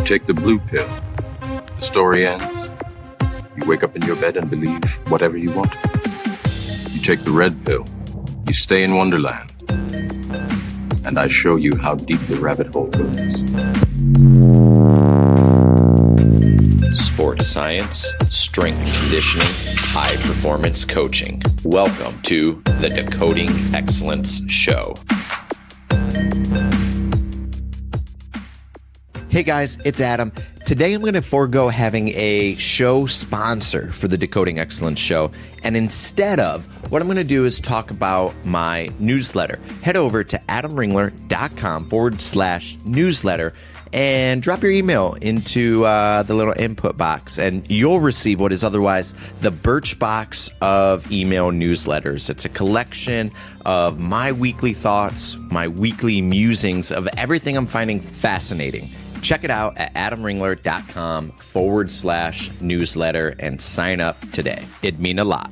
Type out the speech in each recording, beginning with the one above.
You take the blue pill. The story ends. You wake up in your bed and believe whatever you want. You take the red pill. You stay in Wonderland. And I show you how deep the rabbit hole goes. Sports science, strength and conditioning, high performance coaching. Welcome to the Decoding Excellence Show. Hey guys, it's Adam. Today I'm going to forego having a show sponsor for the Decoding Excellence Show. And instead of, what I'm going to do is talk about my newsletter. Head over to adamringler.com/newsletter and drop your email into the little input box, and you'll receive what is otherwise the Birch Box of email newsletters. It's a collection of my weekly thoughts, my weekly musings of everything I'm finding fascinating. Check it out at adamringler.com/newsletter and sign up today. It'd mean a lot.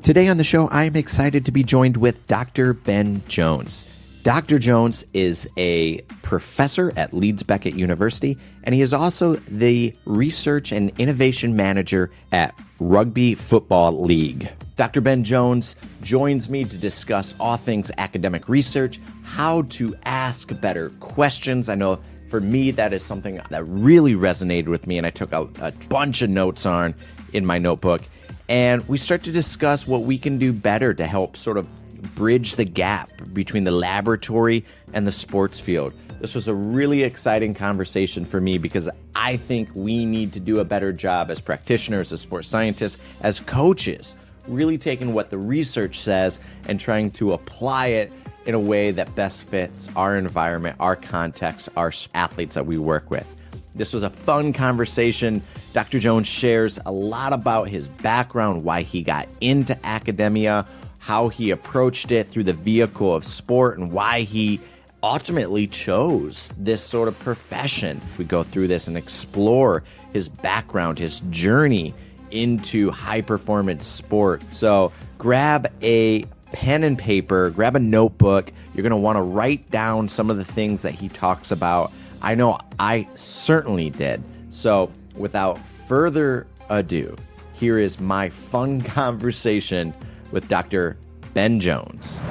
Today on the show, I am excited to be joined with Dr. Ben Jones. Dr. Jones is a professor at Leeds Beckett University, and he is also the research and innovation manager at Rugby Football League. Dr. Ben Jones joins me to discuss all things academic research, how to ask better questions. I know for me, that is something that really resonated with me, and I took a bunch of notes on in my notebook. And we start to discuss what we can do better to help sort of bridge the gap between the laboratory and the sports field. This was a really exciting conversation for me because I think we need to do a better job as practitioners, as sports scientists, as coaches, really taking what the research says and trying to apply it in a way that best fits our environment, our context, our athletes that we work with. This was a fun conversation. Dr. Jones shares a lot about his background, why he got into academia, how he approached it through the vehicle of sport, and why he ultimately chose this sort of profession. We go through this and explore his background, his journey into high-performance sport. So grab a pen and paper, grab a notebook. You're going to want to write down some of the things that he talks about. I know I certainly did. So without further ado, here is my fun conversation with Dr. Ben Jones.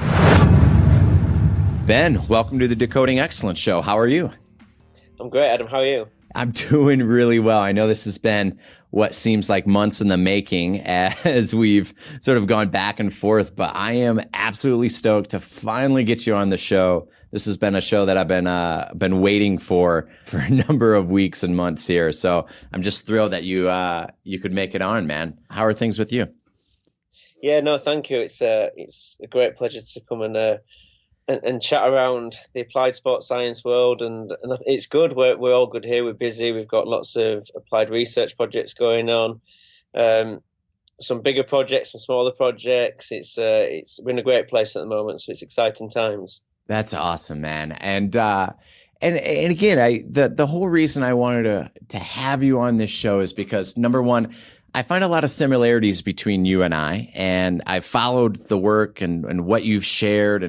Ben, welcome to the Decoding Excellence Show. How are you? I'm great, Adam. How are you? I'm doing really well. I know this has been what seems like months in the making as we've sort of gone back and forth, but I am absolutely stoked to finally get you on the show. This has been a show that I've been waiting for a number of weeks and months here. So I'm just thrilled that you could make it on, man. How are things with you? Yeah, no, thank you. It's a great pleasure to come and chat around the applied sports science world, and it's good. We're all good here. We're busy. We've got lots of applied research projects going on, some bigger projects, some smaller projects. We're in a great place at the moment, so it's exciting times. That's awesome, man. And again, the whole reason I wanted to have you on this show is because, number one, I find a lot of similarities between you and I've followed the work and what you've shared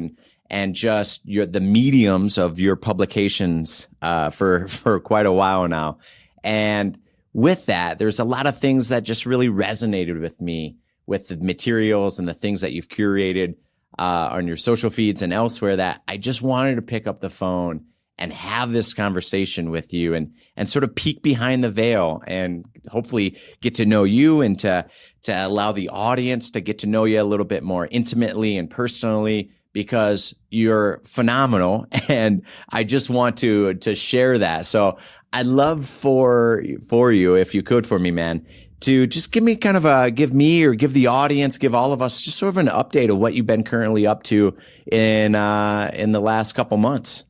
and just the mediums of your publications for quite a while now. And with that, there's a lot of things that just really resonated with me with the materials and the things that you've curated on your social feeds and elsewhere, that I just wanted to pick up the phone and have this conversation with you and sort of peek behind the veil and hopefully get to know you and to allow the audience to get to know you a little bit more intimately and personally, because you're phenomenal and I just want to share that. So I'd love for you, if you could for me, man, to just give me kind of give me or give the audience, give all of us just sort of an update of what you've been currently up to in the last couple months.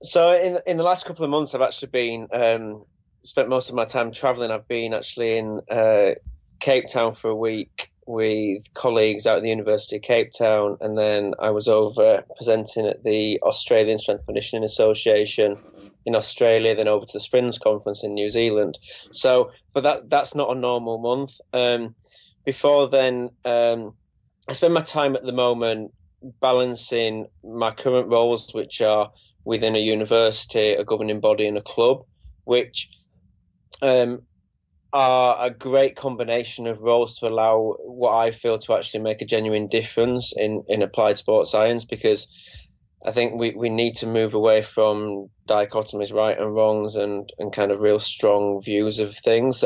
So in the last couple of months, I've actually been spent most of my time traveling. I've been actually in Cape Town for a week with colleagues out at the University of Cape Town, and then I was over presenting at the Australian Strength Conditioning Association in Australia, then over to the Springs Conference in New Zealand. So, but that's not a normal month. Before then, I spend my time at the moment balancing my current roles, which are within a university, a governing body, and a club, which are a great combination of roles to allow what I feel to actually make a genuine difference in applied sports science, because I think we need to move away from dichotomies, right and wrongs, and kind of real strong views of things.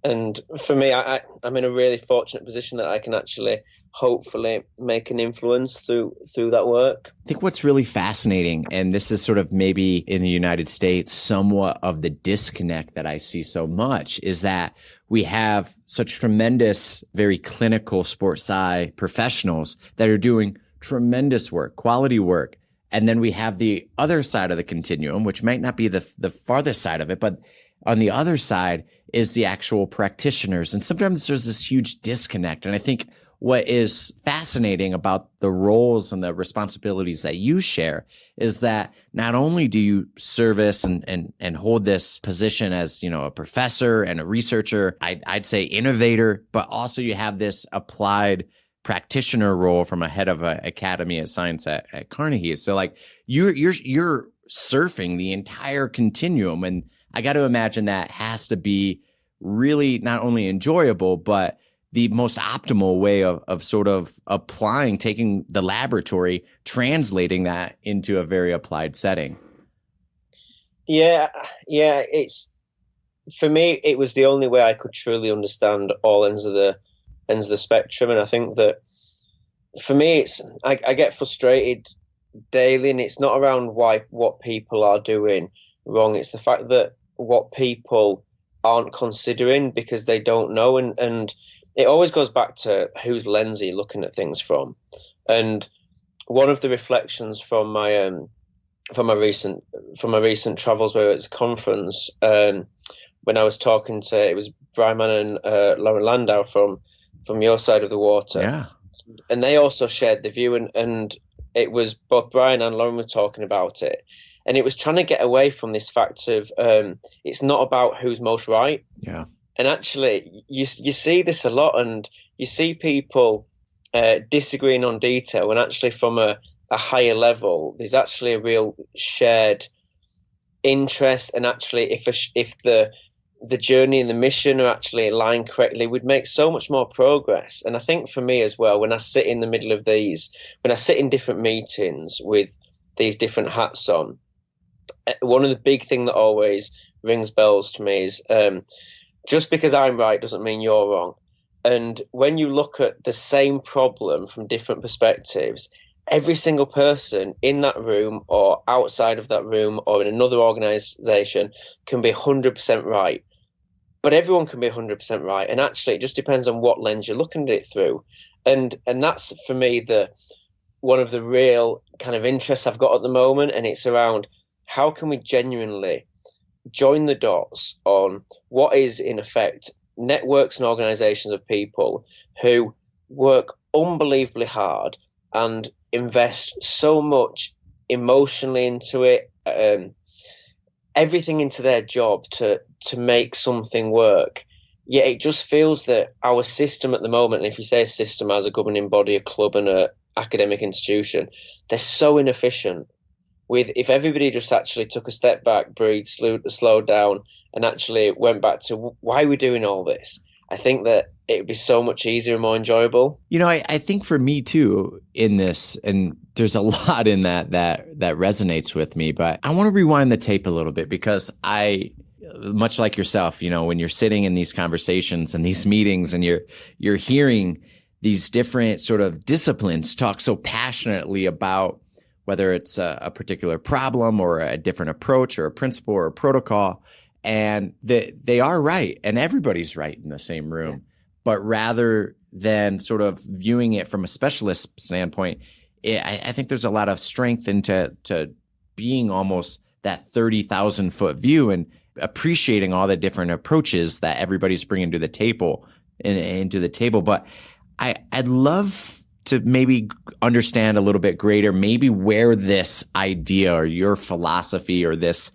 And for me, I'm in a really fortunate position that I can actually hopefully make an influence through that work. I think what's really fascinating, and this is sort of maybe in the United States, somewhat of the disconnect that I see so much, is that we have such tremendous, very clinical sports sci professionals that are doing tremendous work, quality work. And then we have the other side of the continuum, which might not be the farthest side of it, but on the other side is the actual practitioners. And sometimes there's this huge disconnect. And I think what is fascinating about the roles and the responsibilities that you share is that not only do you service and hold this position as, a professor and a researcher, I'd say innovator, but also you have this applied practitioner role from a head of an academy of science at Carnegie. So like you're surfing the entire continuum. And I got to imagine that has to be really not only enjoyable, but the most optimal way of sort of applying, taking the laboratory, translating that into a very applied setting. Yeah. It's, for me, it was the only way I could truly understand all ends of the spectrum. And I think that for me, I get frustrated daily, and it's not around what people are doing wrong. It's the fact that what people aren't considering because they don't know. And it always goes back to whose lens are you looking at things from. And one of the reflections from my recent travels, where it's conference, when I was talking to, it was Brian Mann and Lauren Landau from your side of the water. Yeah. And they also shared the view, and it was both Brian and Lauren were talking about it. And it was trying to get away from this fact of it's not about who's most right. Yeah. And actually, you see this a lot, and you see people disagreeing on detail, and actually from a higher level, there's actually a real shared interest. And actually, if the journey and the mission are actually aligned correctly, we'd make so much more progress. And I think for me as well, when I sit in the middle of these, when I sit in different meetings with these different hats on, one of the big things that always rings bells to me is just because I'm right doesn't mean you're wrong. And when you look at the same problem from different perspectives, every single person in that room or outside of that room or in another organization can be 100% right. But everyone can be 100% right. And actually, it just depends on what lens you're looking at it through. And that's, for me, one of the real kind of interests I've got at the moment. And it's around how can we genuinely join the dots on what is, in effect, networks and organizations of people who work unbelievably hard and invest so much emotionally into it, everything into their job to make something work. Yet it just feels that our system at the moment, and if you say a system as a governing body, a club and an academic institution, they're so inefficient. If everybody just actually took a step back, breathed, slowed down, and actually went back to why are we doing all this, I think that it would be so much easier and more enjoyable. I think for me too in this, and there's a lot in that resonates with me, but I want to rewind the tape a little bit, because I, much like yourself, when you're sitting in these conversations and these meetings and you're hearing these different sort of disciplines talk so passionately about whether it's a particular problem or a different approach or a principle or a protocol, and they are right and everybody's right in the same room. Yeah. But rather than sort of viewing it from a specialist standpoint, I think there's a lot of strength into being almost that 30,000 foot view and appreciating all the different approaches that everybody's bringing to the table into the table. But I'd love to maybe understand a little bit greater, maybe where this idea or your philosophy or this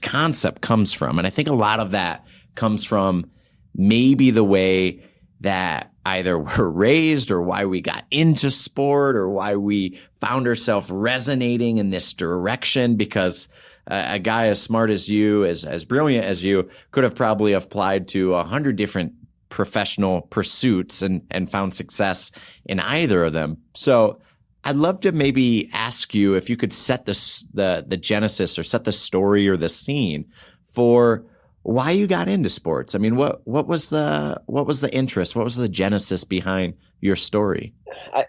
concept comes from. And I think a lot of that comes from maybe the way that either we're raised or why we got into sport or why we found herself resonating in this direction? Because a guy as smart as you, as brilliant as you, could have probably applied to 100 different professional pursuits and found success in either of them. So I'd love to maybe ask you if you could set the genesis, or set the story or the scene for why you got into sports. I mean, what was the interest? What was the genesis behind your story? I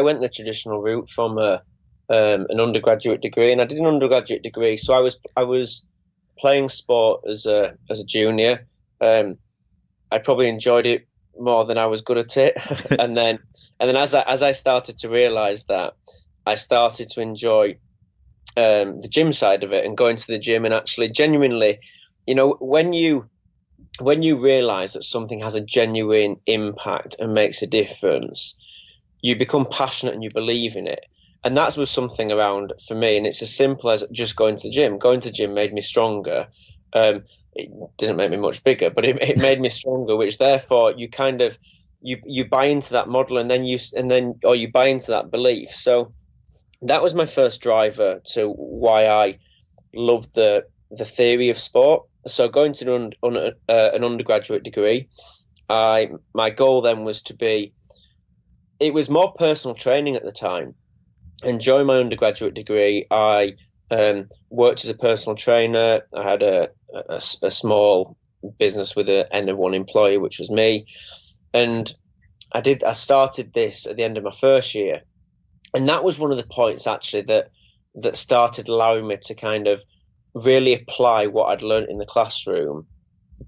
went the traditional route from an undergraduate degree, and I did an undergraduate degree. So I was playing sport as a junior. I probably enjoyed it more than I was good at it, and then as I started to realize that, I started to enjoy the gym side of it, and going to the gym, and actually genuinely, when you realize that something has a genuine impact and makes a difference, you become passionate and you believe in it. And that was something around for me. And it's as simple as just going to the gym. Going to the gym made me stronger. It didn't make me much bigger, but it made me stronger, which therefore you kind of, you buy into that model, and then you buy into that belief. So that was my first driver to why I loved the theory of sport. So going to an undergraduate degree, my goal then was it was more personal training at the time. And during my undergraduate degree, I worked as a personal trainer. I had a small business with an end of one employee, which was me. And I started this at the end of my first year. And that was one of the points actually that started allowing me to kind of really apply what I'd learned in the classroom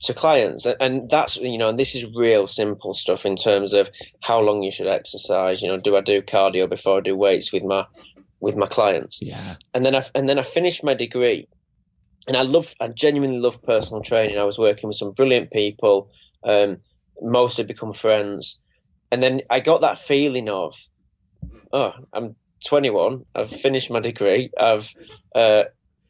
to clients. And that's, and this is real simple stuff in terms of how long you should exercise. Do I do cardio before I do weights with my clients? Yeah. And then I finished my degree, and I genuinely love personal training. I was working with some brilliant people, most had become friends. And then I got that feeling of, I'm 21, I've finished my degree,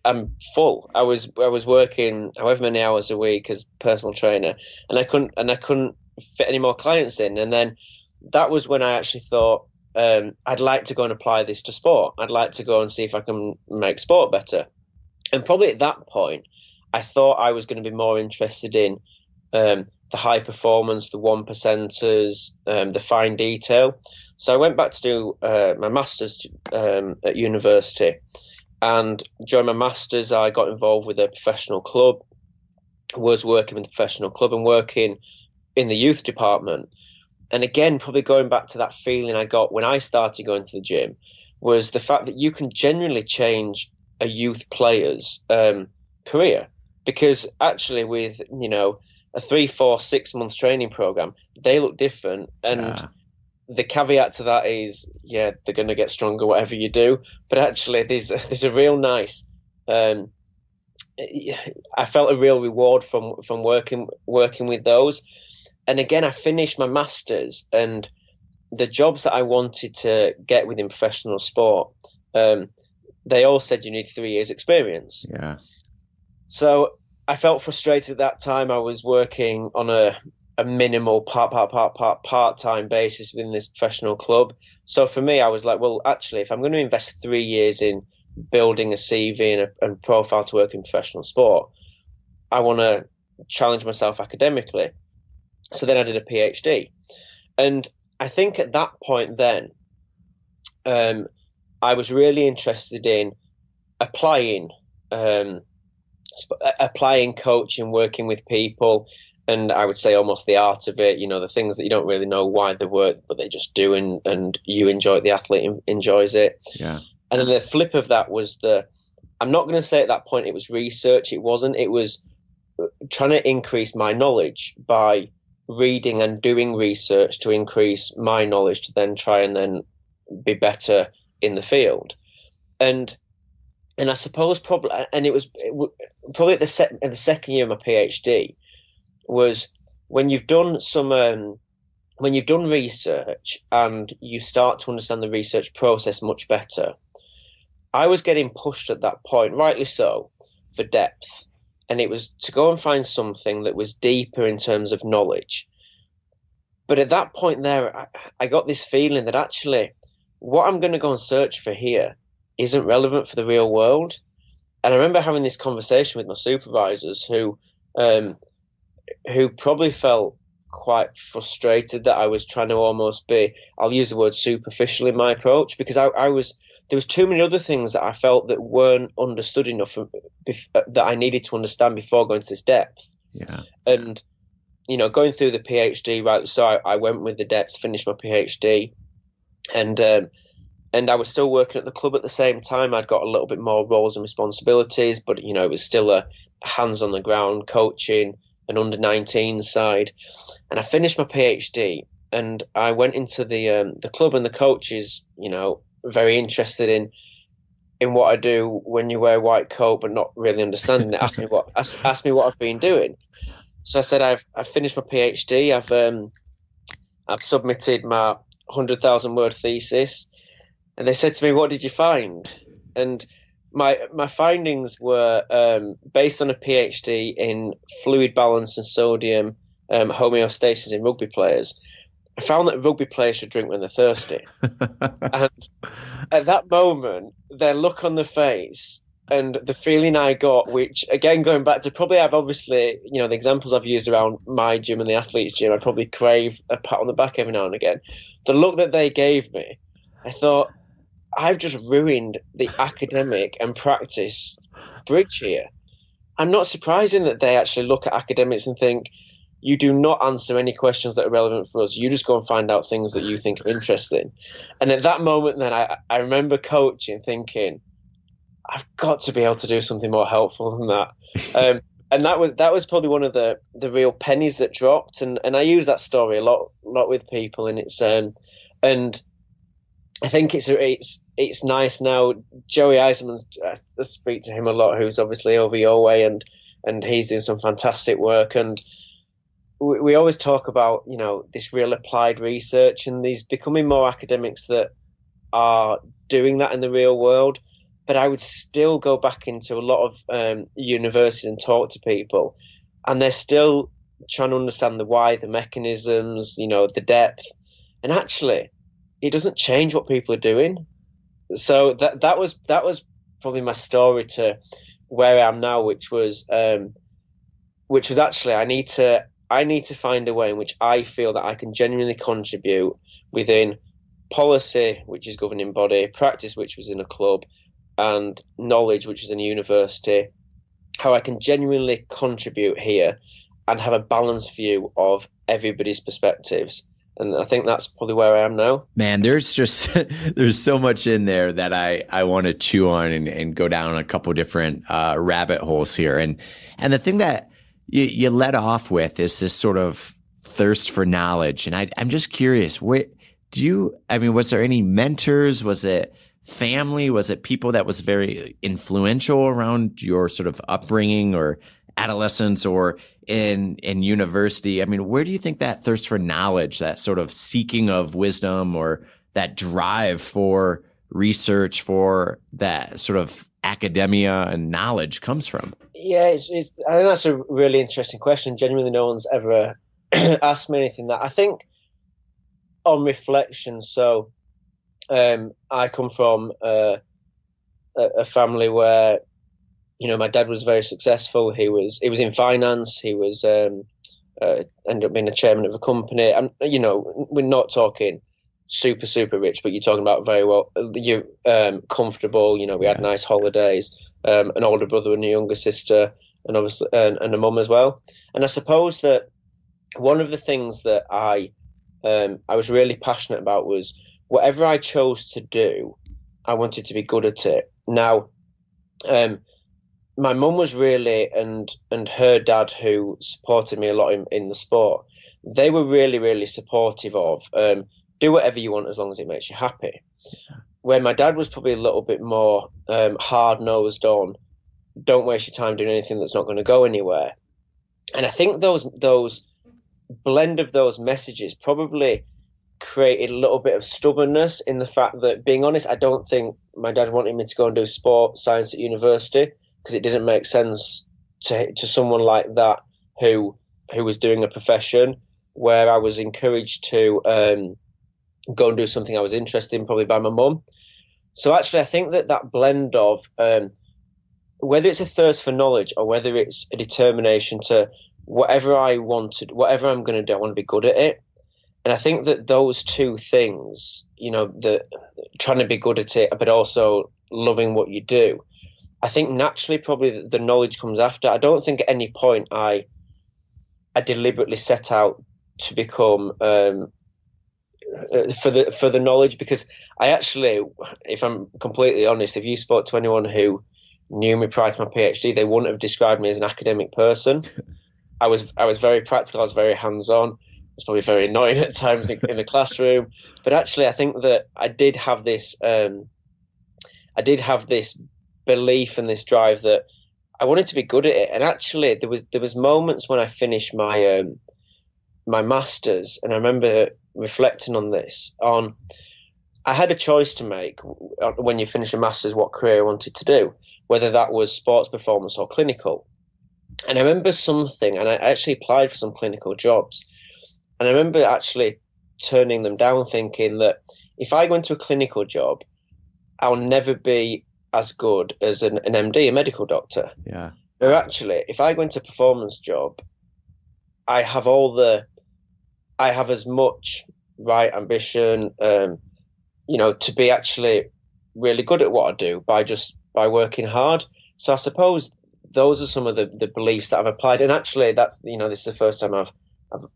I'm full. I was working however many hours a week as personal trainer, and I couldn't fit any more clients in. And then that was when I actually thought, I'd like to go and apply this to sport. I'd like to go and see if I can make sport better. And probably at that point, I thought I was going to be more interested in the high performance, the 1%ers, the fine detail. So I went back to do my master's at university. And during my master's, I got involved with a professional club, was working with the professional club and working in the youth department. And again, probably going back to that feeling I got when I started going to the gym, was the fact that you can genuinely change a youth player's career. Because actually with, a 3, 4, 6 months training program, they look different. And the caveat to that is, they're going to get stronger whatever you do. But actually, there's a real nice. I felt a real reward from working with those. And again, I finished my masters, and the jobs that I wanted to get within professional sport, they all said you need 3 years experience. Yeah. So I felt frustrated at that time. I was working on a minimal part-time basis within this professional club. So for me, I was like, well, actually, if I'm going to invest 3 years in building a CV and profile to work in professional sport, I want to challenge myself academically. So then I did a PhD. And I think at that point then, I was really interested in applying coaching, working with people, and I would say almost the art of it, the things that you don't really know why they work, but they just do, and you enjoy it, the athlete enjoys it. Yeah. And then the flip of that was I'm not going to say at that point it was research, it wasn't, it was trying to increase my knowledge by reading and doing research to increase my knowledge to then try and then be better in the field. And I suppose probably, and it was probably at the second year of my PhD, was when you've done research and you start to understand the research process much better. I was getting pushed at that point, rightly so, for depth. And it was to go and find something that was deeper in terms of knowledge. But at that point there, I got this feeling that actually what I'm going to go and search for here isn't relevant for the real world. And I remember having this conversation with my supervisors who probably felt quite frustrated that I was trying to almost be, I'll use the word superficial in my approach, because there was too many other things that I felt that weren't understood enough that I needed to understand before going to this depth. Yeah. And, going through the PhD, right, so I went with the depths, finished my PhD, and I was still working at the club at the same time. I'd got a little bit more roles and responsibilities, but, it was still a hands on the ground coaching, an under-19 side. And I finished my PhD, and I went into the club, and the coaches, very interested in what I do when you wear a white coat, but not really understanding it. Asked me what I've been doing. So I said, I've finished my PhD. I've submitted my 100,000 word thesis. And they said to me, "What did you find?" And my findings were based on a PhD in fluid balance and sodium homeostasis in rugby players. I found that rugby players should drink when they're thirsty. And at that moment, their look on the face and the feeling I got, which, again, going back to probably I've obviously, the examples I've used around my gym and the athlete's gym, I probably crave a pat on the back every now and again. The look that they gave me, I thought, I've just ruined the academic and practice bridge here. I'm not surprising that they actually look at academics and think, you do not answer any questions that are relevant for us. You just go and find out things that you think are interesting. And at that moment, then I remember coaching, thinking, I've got to be able to do something more helpful than that. And that was probably one of the real pennies that dropped. And I use that story a lot with people, and it's and I think it's nice now. Joey Eisenman's, I speak to him a lot, who's obviously over your way, and he's doing some fantastic work. And we always talk about, this real applied research, and these becoming more academics that are doing that in the real world. But I would still go back into a lot of universities and talk to people, and they're still trying to understand the why, the mechanisms, the depth. And actually, it doesn't change what people are doing. So that was probably my story to where I am now, which was actually I need to find a way in which I feel that I can genuinely contribute within policy, which is governing body, practice, which was in a club, and knowledge, which is in a university, how I can genuinely contribute here and have a balanced view of everybody's perspectives. And I think that's probably where I am now. Man, there's so much in there that I want to chew on and go down a couple different rabbit holes here. And the thing that you let off with is this sort of thirst for knowledge. And I'm just curious, was there any mentors? Was it family? Was it people that was very influential around your sort of upbringing or adolescence or in university? I mean, where do you think that thirst for knowledge, that sort of seeking of wisdom, or that drive for research, for that sort of academia and knowledge comes from? Yeah, I think that's a really interesting question. Genuinely, no one's ever asked me anything that I think on reflection. So I come from a family where, my dad was very successful. He was in finance. He was ended up being a chairman of a company. And we're not talking super, super rich, but you're talking about very well, you comfortable. We had nice holidays, an older brother and a younger sister, and obviously and a mum as well. And I suppose that one of the things that I was really passionate about was whatever I chose to do, I wanted to be good at it. Now, my mum was really, and her dad, who supported me a lot in the sport, they were really, really supportive of do whatever you want as long as it makes you happy. Where my dad was probably a little bit more hard-nosed on, don't waste your time doing anything that's not going to go anywhere. And I think those blend of those messages probably created a little bit of stubbornness in the fact that, being honest, I don't think my dad wanted me to go and do sport science at university, because it didn't make sense to someone like that who was doing a profession, where I was encouraged to go and do something I was interested in, probably by my mum. So actually, I think that blend of whether it's a thirst for knowledge or whether it's a determination to whatever I wanted, whatever I'm going to do, I want to be good at it. And I think that those two things, the trying to be good at it, but also loving what you do, I think naturally probably the knowledge comes after. I don't think at any point I deliberately set out to become for the knowledge, because I actually, if I'm completely honest, if you spoke to anyone who knew me prior to my PhD, they wouldn't have described me as an academic person. I was very practical. I was very hands-on. It's probably very annoying at times in the classroom, but actually, I think that I did have this belief and this drive that I wanted to be good at it. And actually, there was moments when I finished my my masters, and I remember reflecting on this. I had a choice to make when you finish a masters what career I wanted to do, whether that was sports performance or clinical. And I remember something, and I actually applied for some clinical jobs. And I remember actually turning them down, thinking that if I go into a clinical job, I'll never be as good as an MD, a medical doctor. Yeah. But actually, if I go into a performance job, I have as much ambition, to be actually really good at what I do by working hard. So I suppose those are some of the beliefs that I've applied. And actually, that's, this is the first time I've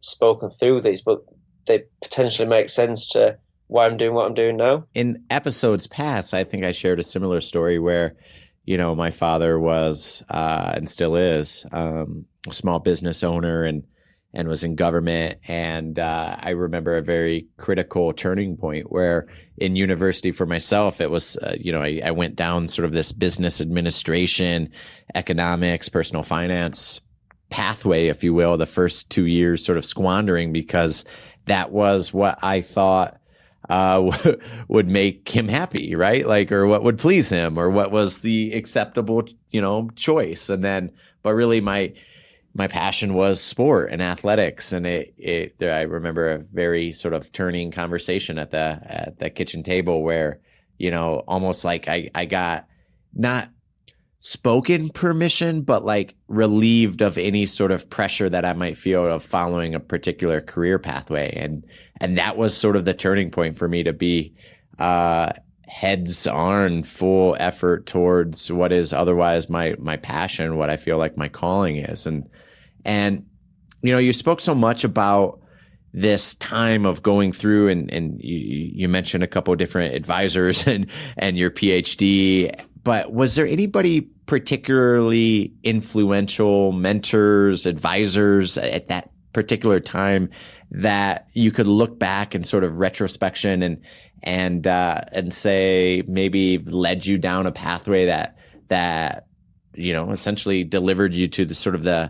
spoken through these, but they potentially make sense to why I'm doing what I'm doing now. In episodes past, I think I shared a similar story where, my father was and still is a small business owner and was in government. And I remember a very critical turning point where in university for myself, it was, I went down sort of this business administration, economics, personal finance pathway, if you will, the first 2 years sort of squandering because that was what I thought would make him happy, right? Like, or what would please him, or what was the acceptable, choice. And then, but really my passion was sport and athletics. And I remember a very sort of turning conversation at the kitchen table where, almost like I got not spoken permission, but like relieved of any sort of pressure that I might feel of following a particular career pathway. And that was sort of the turning point for me to be heads on, full effort towards what is otherwise my passion, what I feel like my calling is. And you spoke so much about this time of going through and you mentioned a couple of different advisors and your PhD, but was there anybody particularly influential, mentors, advisors at that particular time that you could look back and sort of retrospection and say maybe led you down a pathway that essentially delivered you to the sort of the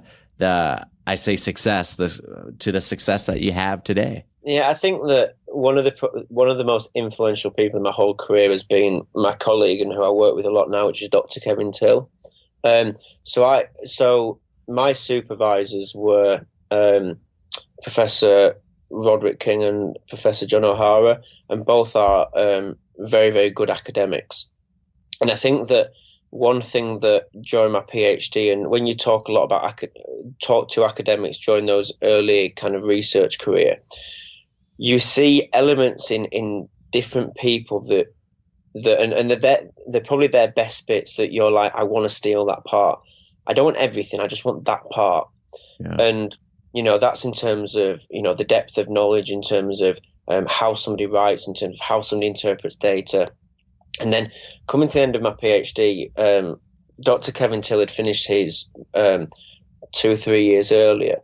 I say success, to the success that you have today? Yeah, I think that one of the most influential people in my whole career has been my colleague and who I work with a lot now, which is Dr. Kevin Till. So my supervisors were Professor Roderick King and Professor John O'Hara, and both are very, very good academics. And I think that one thing that during my PhD, and when you talk a lot about talk to academics during those early kind of research career, you see elements in different people that they're probably their best bits that you're like, I want to steal that part. I don't want everything. I just want that part. Yeah. And that's in terms of the depth of knowledge, in terms of how somebody writes, in terms of how somebody interprets data. And then coming to the end of my PhD, Dr. Kevin Till had finished his 2 or 3 years earlier,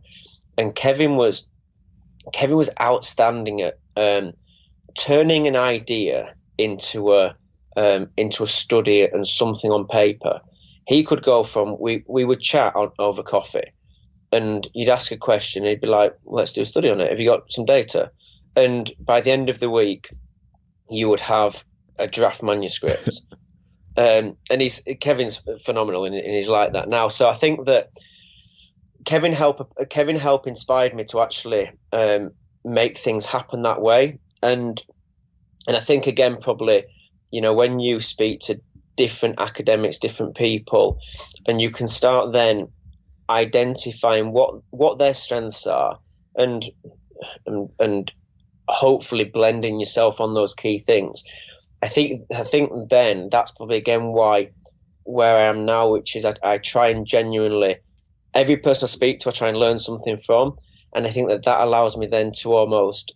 and Kevin was outstanding at turning an idea into a study and something on paper. He could go from we would chat over coffee, and you'd ask a question, and he'd be like, "Let's do a study on it. Have you got some data?" And by the end of the week, you would have a draft manuscript. And Kevin's phenomenal, and he's like that now. So I think that Kevin help inspired me to actually make things happen that way. And And I think, again, probably, when you speak to different academics, different people, and you can start then identifying what their strengths are, and hopefully blending yourself on those key things. I think then that's probably again where I am now, which is I try and genuinely, every person I speak to, I try and learn something from, and I think that allows me then to almost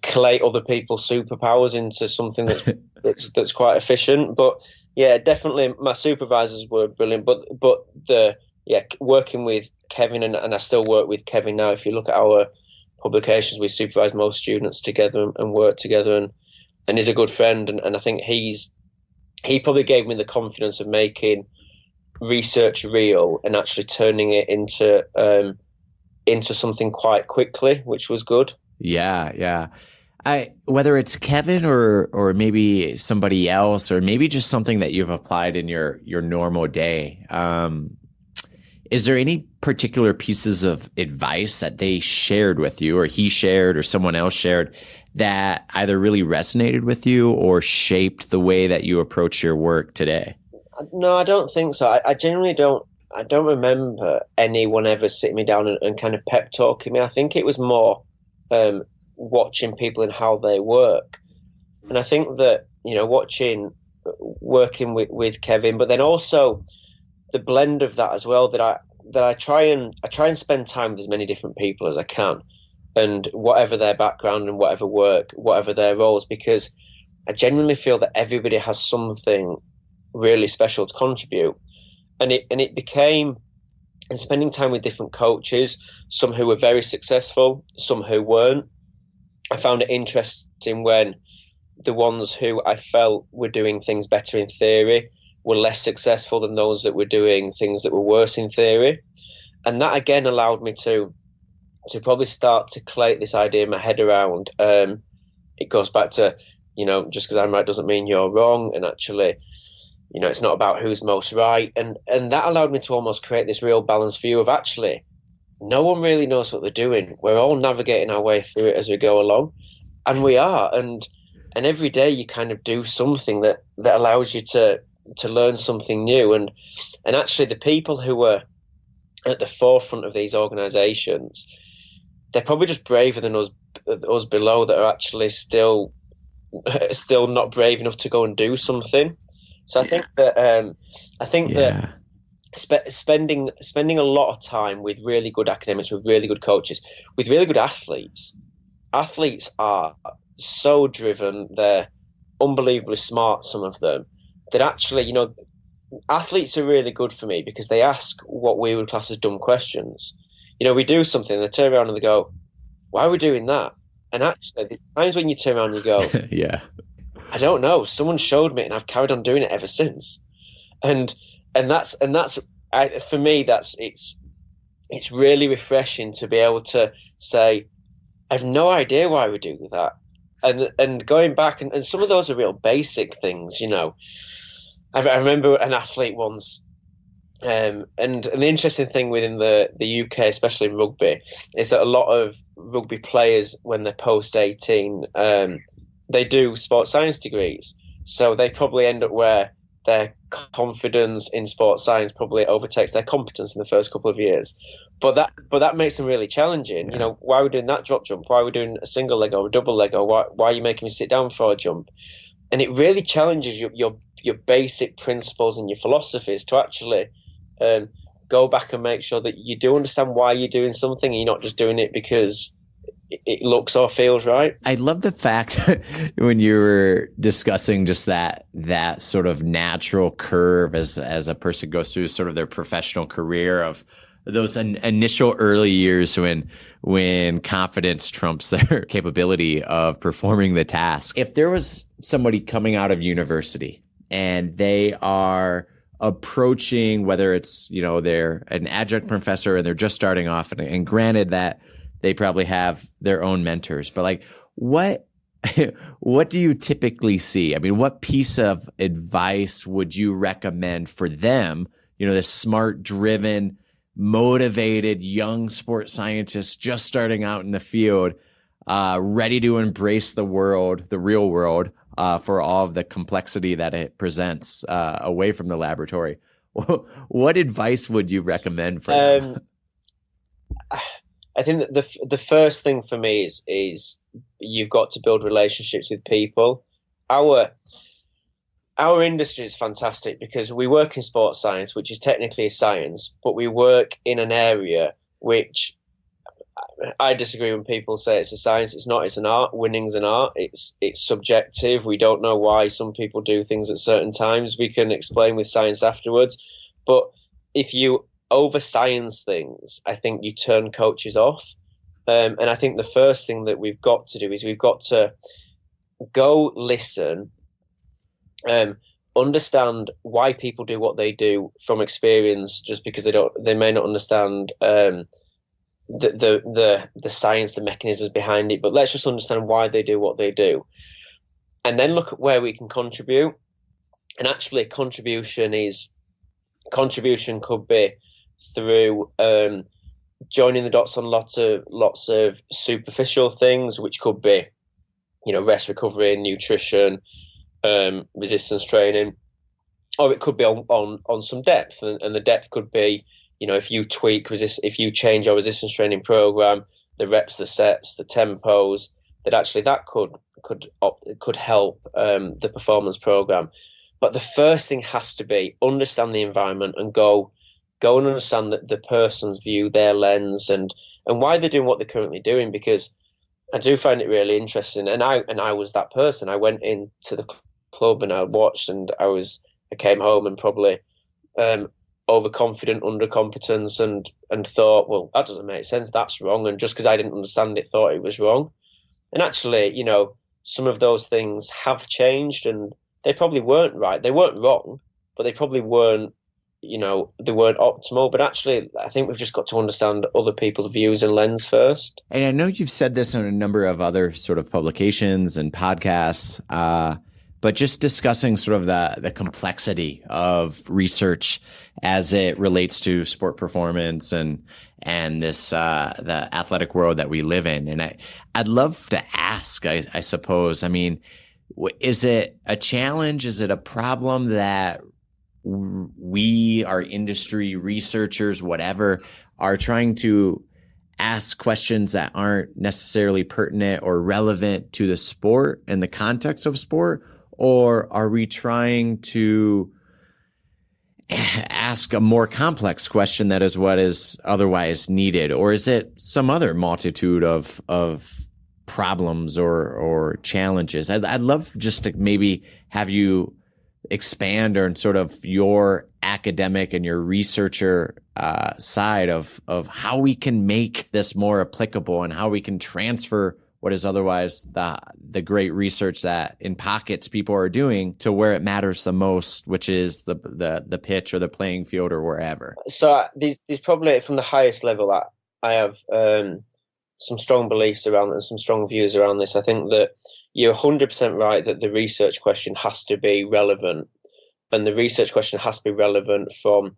collate other people's superpowers into something that's quite efficient. But yeah, definitely my supervisors were brilliant. But working with Kevin, and I still work with Kevin now. If you look at our publications, we supervise most students together and work together, and he's a good friend. And I think he probably gave me the confidence of making research real and actually turning it into something quite quickly, which was good. Yeah. Whether it's Kevin or maybe somebody else, or maybe just something that you've applied in your normal day, is there any particular pieces of advice that they shared with you, or he shared, or someone else shared, that either really resonated with you or shaped the way that you approach your work today? No, I don't think so. I genuinely don't. I don't remember anyone ever sitting me down and kind of pep talking me. I think it was more watching people and how they work. And I think that, working with Kevin, but then also the blend of that as well, that I try and spend time with as many different people as I can, and whatever their background and whatever work, whatever their roles, because I genuinely feel that everybody has something really special to contribute. And it became, and spending time with different coaches, some who were very successful, some who weren't. I found it interesting when the ones who I felt were doing things better in theory were less successful than those that were doing things that were worse in theory. And that again allowed me to probably start to collate this idea in my head around, it goes back to, just because I'm right doesn't mean you're wrong. And actually, it's not about who's most right. And that allowed me to almost create this real balanced view of, actually, no one really knows what they're doing. We're all navigating our way through it as we go along. And we are. And every day you kind of do something that allows you to learn something new. And actually the people who were at the forefront of these organizations, they're probably just braver than us below, that are actually still not brave enough to go and do something. So I think that spending a lot of time with really good academics, with really good coaches, with really good athletes. Athletes are so driven, they're unbelievably smart, some of them, that actually, athletes are really good for me because they ask what we would class as dumb questions. We do something, they turn around and they go, why are we doing that? And actually, there's times when you turn around and you go, yeah, I don't know, someone showed me and I've carried on doing it ever since. And that's for me, it's really refreshing to be able to say, I have no idea why we do that. And going back, and some of those are real basic things, I remember an athlete once, and the interesting thing within the UK, especially in rugby, is that a lot of rugby players, when they're post 18, they do sports science degrees. So they probably end up where their confidence in sports science probably overtakes their competence in the first couple of years. But that makes them really challenging. Yeah. Why are we doing that drop jump? Why are we doing a single leg or a double leg? Or why are you making me sit down for a jump? And it really challenges your basic principles and your philosophies to actually go back and make sure that you do understand why you're doing something, and you're not just doing it because it looks or feels right. I love the fact that when you were discussing just that sort of natural curve as a person goes through sort of their professional career, of those initial early years when confidence trumps their capability of performing the task. If there was somebody coming out of university and they are approaching, whether it's, they're an adjunct professor and they're just starting off, and granted that they probably have their own mentors, but like, what do you typically see? I mean, what piece of advice would you recommend for them? This smart, driven, motivated young sports scientist just starting out in the field. ready to embrace the real world, for all of the complexity that it presents away from the laboratory. What advice would you recommend for them? I think that the first thing for me is you've got to build relationships with people. Our industry is fantastic because we work in sports science, which is technically a science, but we work in an area which I disagree when people say it's a science. It's not. It's an art. Winning's an art. It's subjective. We don't know why some people do things at certain times. We can explain with science afterwards. But if you over science things, I think you turn coaches off. And I think the first thing that we've got to do is we've got to go listen, understand why people do what they do from experience, just because they may not understand the science, the mechanisms behind it, but let's just understand why they do what they do, and then look at where we can contribute. And actually, contribution could be through joining the dots on lots of superficial things, which could be, rest, recovery, nutrition, resistance training, or it could be on some depth, and the depth could be, if you change your resistance training program, the reps, the sets, the tempos, that could help the performance program. But the first thing has to be understand the environment and go and understand the person's view, their lens, and why they're doing what they're currently doing. Because I do find it really interesting, and I was that person. I went into the club and I watched, and I came home and probably overconfident, undercompetence, and thought, well, that doesn't make sense, that's wrong. And just because I didn't understand it, thought it was wrong. And actually, some of those things have changed, and they probably weren't right. They weren't wrong, but they probably weren't, they weren't optimal. But actually, I think we've just got to understand other people's views and lens first. And I know you've said this on a number of other sort of publications and podcasts, but just discussing sort of the complexity of research as it relates to sport performance and this the athletic world that we live in. And I'd love to ask, I suppose, I mean, is it a challenge? Is it a problem that we, our industry researchers, whatever, are trying to ask questions that aren't necessarily pertinent or relevant to the sport and the context of sport? Or are we trying to ask a more complex question that is what is otherwise needed? Or is it some other multitude of problems or challenges? I'd love just to maybe have you expand on sort of your academic and your researcher side of how we can make this more applicable and how we can transfer what is otherwise the great research that in pockets people are doing to where it matters the most, which is the pitch or the playing field or wherever. So these probably from the highest level, I have some strong beliefs around and some strong views around this. I think that you're 100% right that the research question has to be relevant, and the research question has to be relevant from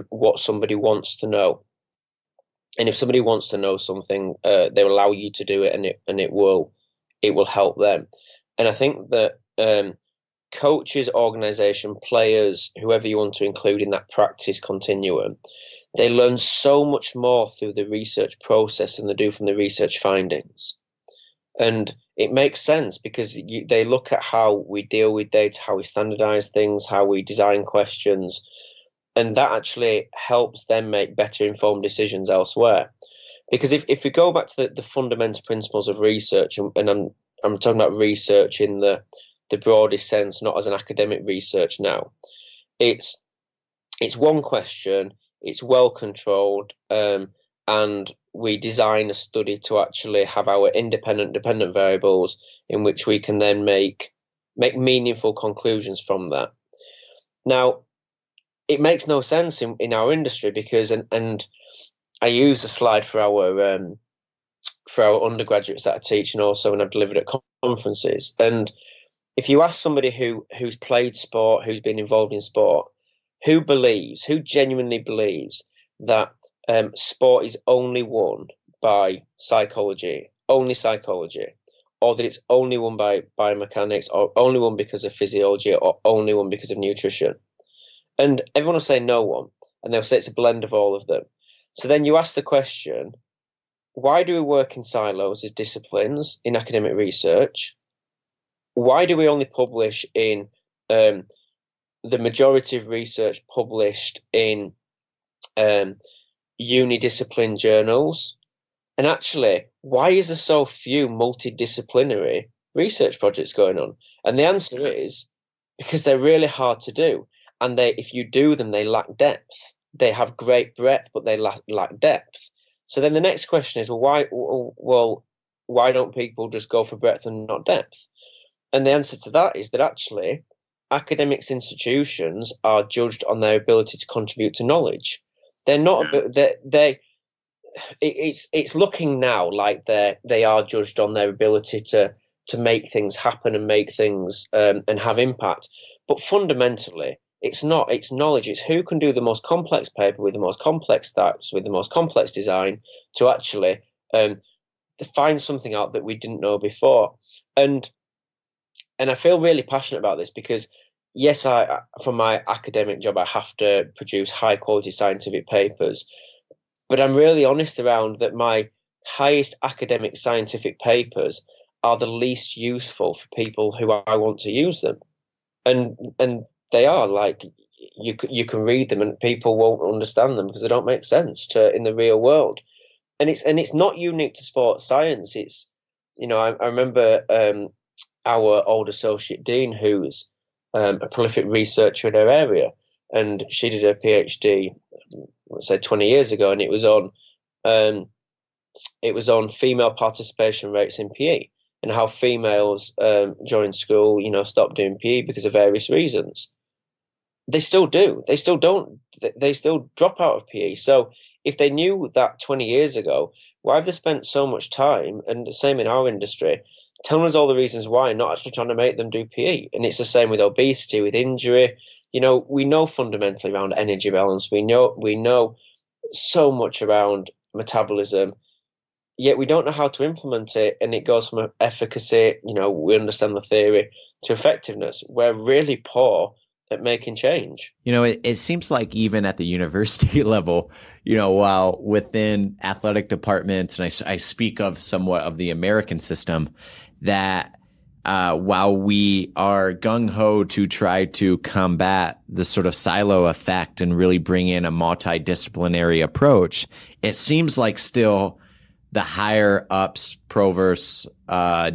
what somebody wants to know. And if somebody wants to know something, they will allow you to do it, and it will help them. And I think that coaches, organization, players, whoever you want to include in that practice continuum, they learn so much more through the research process than they do from the research findings. And it makes sense because they look at how we deal with data, how we standardize things, how we design questions. And that actually helps them make better informed decisions elsewhere. Because if we go back to the fundamental principles of research, and I'm talking about research in the broadest sense, not as an academic research now, it's one question, it's well controlled, and we design a study to actually have our dependent variables in which we can then make meaningful conclusions from that. Now, it makes no sense in our industry because, and I use a slide for our undergraduates that I teach and also when I've delivered at conferences. And if you ask somebody who's played sport, who's been involved in sport, who genuinely believes that sport is only won by psychology only psychology, or that it's only one by biomechanics, or only one because of physiology, or only one because of nutrition. And everyone will say no one, and they'll say it's a blend of all of them. So then you ask the question, why do we work in silos as disciplines in academic research? Why do we only publish in the majority of research published in unidiscipline journals? And actually, why is there so few multidisciplinary research projects going on? And the answer is because they're really hard to do. And if you do them, they lack depth. They have great breadth, but they lack depth. So then the next question is, why don't people just go for breadth and not depth? And the answer to that is that actually academics institutions are judged on their ability to contribute to knowledge. They're not. It's looking now like they are judged on their ability to make things happen and make things and have impact. But fundamentally, it's not. It's knowledge. It's who can do the most complex paper with the most complex stats, with the most complex design, to actually find something out that we didn't know before. And I feel really passionate about this because, yes, for my academic job, I have to produce high quality scientific papers. But I'm really honest around that my highest academic scientific papers are the least useful for people who I want to use them. And they are, like, you can read them and people won't understand them because they don't make sense in the real world. And it's not unique to sports science. It's, I remember our old associate dean, who's a prolific researcher in her area, and she did her PhD, let's say 20 years ago, and it was on female participation rates in PE and how females during school, stop doing PE because of various reasons. They still do. They still don't. They still drop out of PE. So if they knew that 20 years ago, why have they spent so much time, and the same in our industry, telling us all the reasons why, not actually trying to make them do PE? And it's the same with obesity, with injury. We know fundamentally around energy balance. We know so much around metabolism, yet we don't know how to implement it. And it goes from efficacy, we understand the theory, to effectiveness. We're really poor at making change. It seems like even at the university level, while within athletic departments, and I speak of somewhat of the American system, that while we are gung-ho to try to combat the sort of silo effect and really bring in a multidisciplinary approach, it seems like still the higher ups, provosts,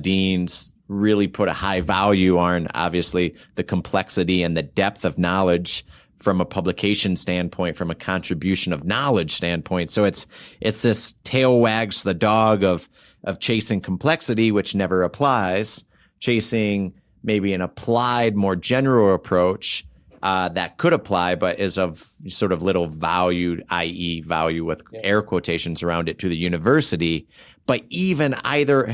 deans, really put a high value on, obviously, the complexity and the depth of knowledge from a publication standpoint, from a contribution of knowledge standpoint. So it's this tail wags the dog of chasing complexity, which never applies, chasing maybe an applied, more general approach that could apply, but is of sort of little value, i.e. value with air quotations around it, to the university. But even either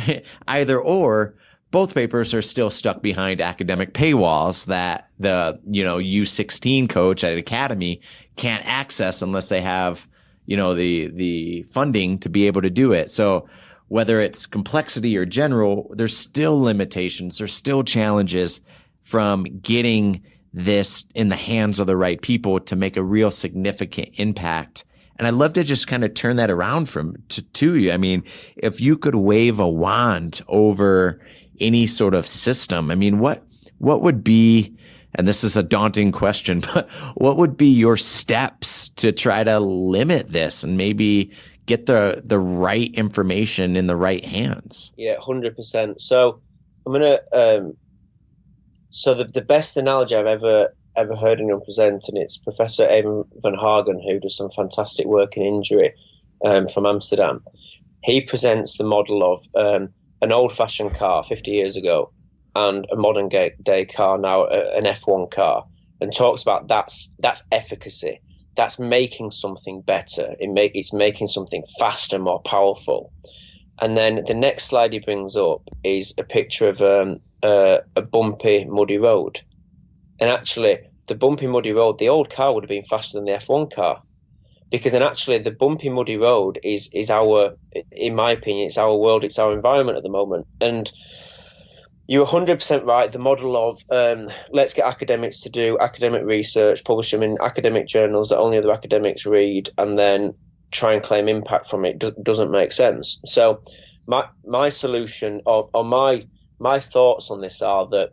or, both papers are still stuck behind academic paywalls that the U16 coach at academy can't access unless they have the funding to be able to do it. So whether it's complexity or general, there's still limitations, there's still challenges from getting this in the hands of the right people to make a real significant impact. And I'd love to just kind of turn that around to you. I mean, if you could wave a wand over any sort of system, I mean, what would be, and this is a daunting question, but what would be your steps to try to limit this and maybe get the right information in the right hands? Yeah, 100%. So I'm gonna so the best analogy I've ever heard anyone present, and it's Professor Eben van Hagen, who does some fantastic work in injury from Amsterdam. He presents the model of an old-fashioned car 50 years ago and a modern day car now, an F1 car, and talks about that's efficacy. That's making something better. It's making something faster, more powerful. And then the next slide he brings up is a picture of a bumpy, muddy road. And actually, the bumpy, muddy road, the old car would have been faster than the F1 car. Because then actually the bumpy, muddy road is our, in my opinion, it's our world, it's our environment at the moment. And you're 100% right. The model of let's get academics to do academic research, publish them in academic journals that only other academics read, and then try and claim impact from it doesn't make sense. So my solution or my thoughts on this are that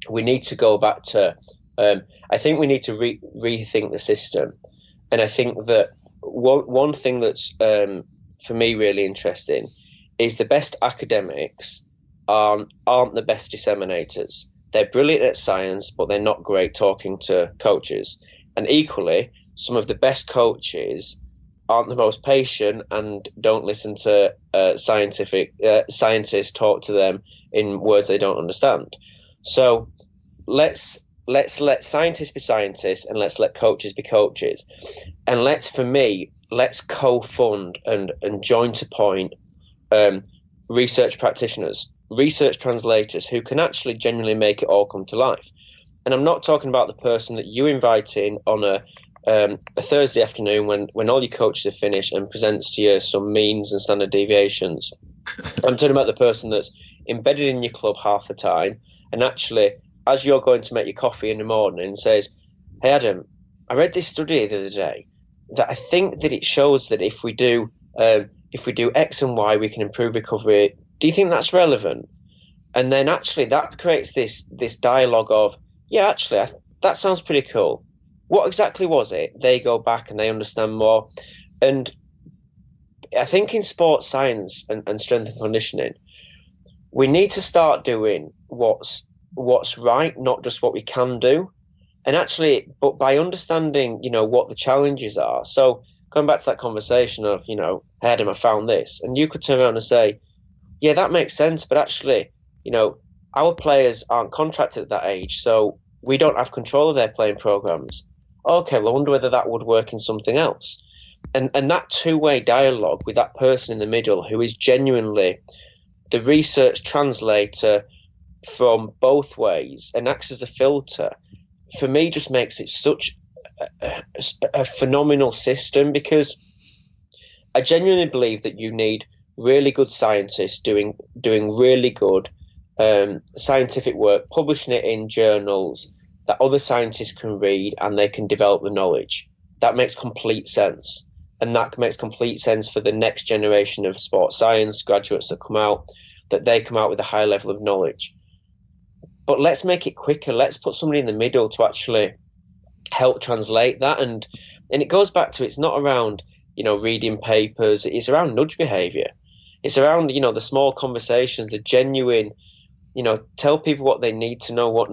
we need to go back to, I think we need to rethink the system. And I think that one thing that's, for me, really interesting is the best academics aren't the best disseminators. They're brilliant at science, but they're not great talking to coaches. And equally, some of the best coaches aren't the most patient and don't listen to scientists talk to them in words they don't understand. So let's let scientists be scientists, and let's let coaches be coaches. And let's co-fund and join to point research practitioners, research translators who can actually genuinely make it all come to life. And I'm not talking about the person that you invite in on a Thursday afternoon when all your coaches are finished and presents to you some means and standard deviations. I'm talking about the person that's embedded in your club half the time, and actually, as you're going to make your coffee in the morning, says, "Hey Adam, I read this study the other day that I think that it shows that if we do X and Y, we can improve recovery. Do you think that's relevant?" And then actually that creates this dialogue of, yeah, actually that sounds pretty cool. What exactly was it? They go back and they understand more. And I think in sports science and strength and conditioning, we need to start doing what's right, not just what we can do. And actually, but by understanding, what the challenges are. So going back to that conversation of, hey Adam, I found this. And you could turn around and say, yeah, that makes sense. But actually, our players aren't contracted at that age. So we don't have control of their playing programs. Okay, well, I wonder whether that would work in something else. And that two-way dialogue with that person in the middle who is genuinely the research translator from both ways and acts as a filter, for me, just makes it such a phenomenal system, because I genuinely believe that you need really good scientists doing really good scientific work, publishing it in journals that other scientists can read and they can develop the knowledge. That makes complete sense. And that makes complete sense for the next generation of sports science graduates that come out, that they come out with a high level of knowledge. But let's make it quicker. Let's put somebody in the middle to actually help translate that. And it goes back to, it's not around, reading papers. It's around nudge behavior. It's around, the small conversations, the genuine, tell people what they need to know, what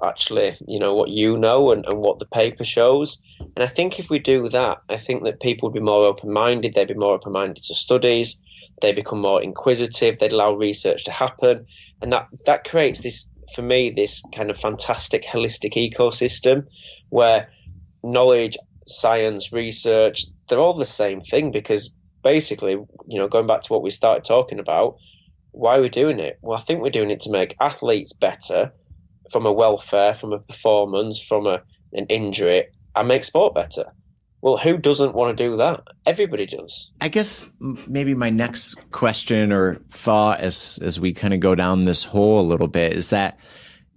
actually, what and what the paper shows. And I think if we do that, I think that people would be more open-minded. They'd be more open-minded to studies. They become more inquisitive. They'd allow research to happen. And that creates this, for me, this kind of fantastic holistic ecosystem where knowledge, science, research, they're all the same thing, because basically, going back to what we started talking about, why are we doing it? Well, I think we're doing it to make athletes better from a welfare, from a performance, from an injury, and make sport better. Well, who doesn't want to do that? Everybody does. I guess maybe my next question or thought as we kind of go down this hole a little bit is that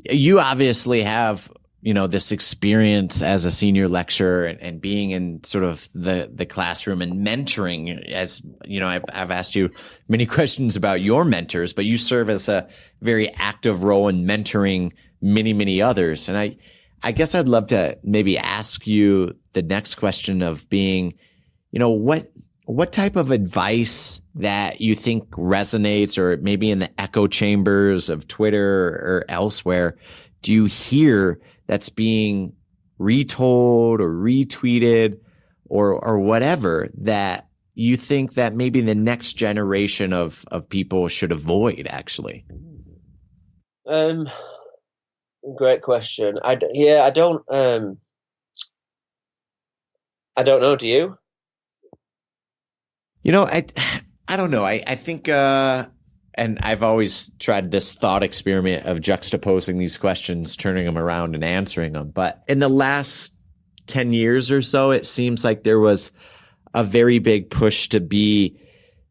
you obviously have, this experience as a senior lecturer and being in sort of the classroom and mentoring. As I've asked you many questions about your mentors, but you serve as a very active role in mentoring many, many others. And I guess I'd love to maybe ask you the next question of being, what type of advice that you think resonates, or maybe in the echo chambers of Twitter or elsewhere, do you hear that's being retold or retweeted or whatever that you think that maybe the next generation of people should avoid, actually? Great question. I don't know. Do you? I don't know. I think, and I've always tried this thought experiment of juxtaposing these questions, turning them around and answering them. But in the last 10 years or so, it seems like there was a very big push to be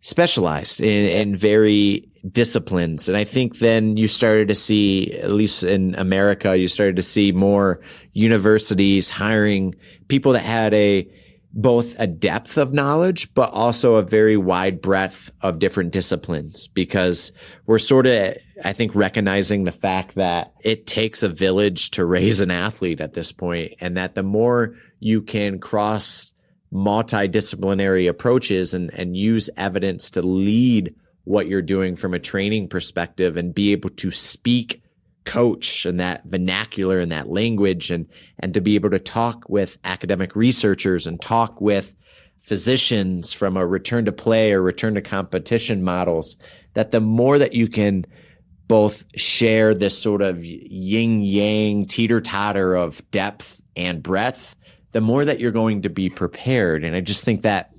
specialized in very disciplines. And I think then you started to see, at least in America, you started to see more universities hiring people that had both a depth of knowledge, but also a very wide breadth of different disciplines, because we're sort of, I think, recognizing the fact that it takes a village to raise an athlete at this point, and that the more you can cross multidisciplinary approaches and use evidence to lead what you're doing from a training perspective and be able to speak coach and that vernacular and that language, and to be able to talk with academic researchers and talk with physicians from a return to play or return to competition models, that the more that you can both share this sort of yin yang teeter totter of depth and breadth, the more that you're going to be prepared. And I just think that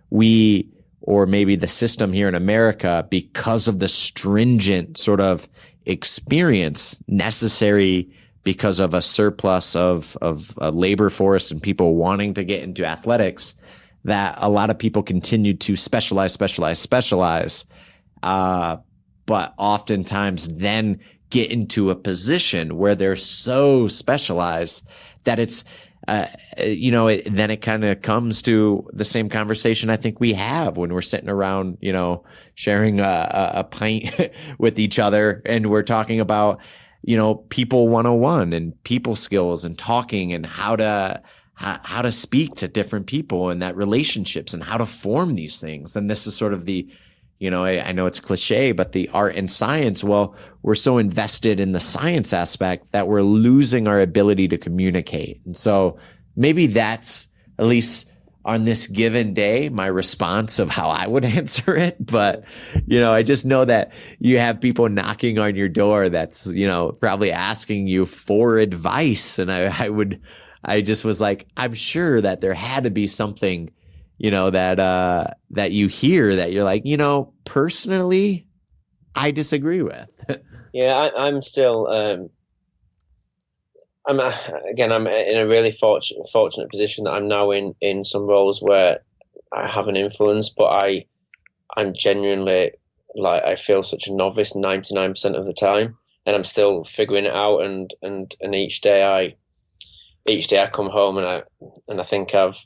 we, or maybe the system here in America, because of the stringent sort of experience necessary because of a surplus of a labor force and people wanting to get into athletics, that a lot of people continue to specialize, but oftentimes then get into a position where they're so specialized that it's, then it kind of comes to the same conversation I think we have when we're sitting around, sharing a pint with each other, and we're talking about, people 101 and people skills and talking and how to speak to different people and that relationships and how to form these things. And this is sort of the, I know it's cliche, but the art and science, well, we're so invested in the science aspect that we're losing our ability to communicate. And so maybe that's, at least on this given day, my response of how I would answer it. But, I just know that you have people knocking on your door that's, probably asking you for advice. And I just was like, I'm sure that there had to be something, that you hear that you're like, personally, I disagree with. Yeah, I'm still, I'm in a really fortunate position that I'm now in some roles where I have an influence, but I'm genuinely, like, I feel such a novice 99% of the time, and I'm still figuring it out. And each day I come home and I think I've